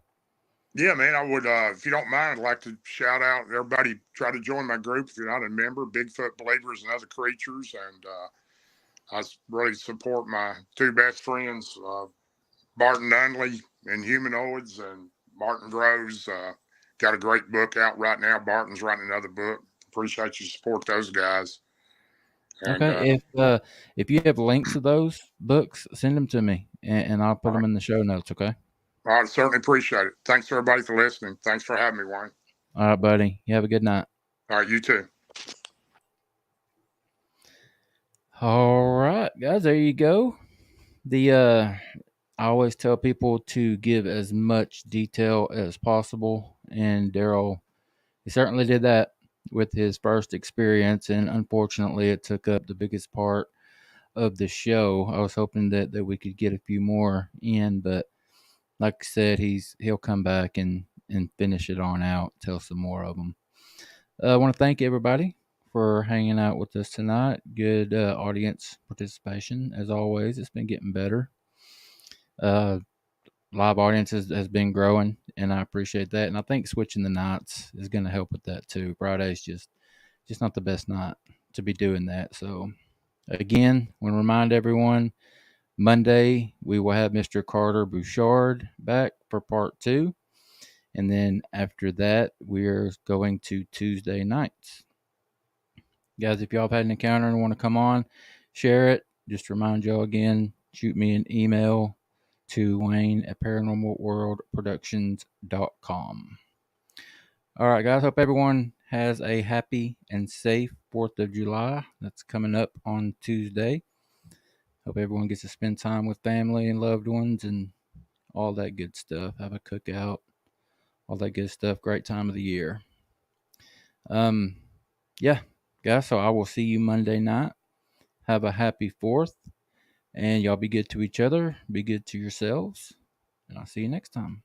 Yeah, man, I would, if you don't mind, I'd like to shout out everybody. Try to join my group if you're not a member. Bigfoot Believers and Other Creatures, and I really support my 2 best friends, Barton Nunley in Humanoids, and Martin Groves. Got a great book out right now. Barton's writing another book. Appreciate you support those guys. And, okay, if you have links to those books, send them to me, and I'll put them in the show notes. Okay. I certainly appreciate it. Thanks everybody for listening. Thanks for having me, Wayne. All right, buddy. You have a good night. All right, you too. All right, guys, there you go. I always tell people to give as much detail as possible, and Daryl, he certainly did that with his first experience, and unfortunately it took up the biggest part of the show. I was hoping that we could get a few more in, but like I said, he'll come back and finish it on out, tell some more of them. I want to thank everybody for hanging out with us tonight. Good audience participation as always. It's been getting better. Live audience has been growing, and I appreciate that. And I think switching the nights is going to help with that too. Friday's just not the best night to be doing that. So again, I want to remind everyone, Monday we will have Mr. Carter Bouchard back for part 2. And then after that, we're going to Tuesday nights. Guys, if y'all have had an encounter and want to come on, share it. Just remind y'all again, shoot me an email to Wayne at paranormalworldproductions.com. All right, guys. Hope everyone has a happy and safe 4th of July. That's coming up on Tuesday. Hope everyone gets to spend time with family and loved ones and all that good stuff. Have a cookout, all that good stuff. Great time of the year. Yeah, guys. So I will see you Monday night. Have a happy 4th. And y'all be good to each other. Be good to yourselves. And I'll see you next time.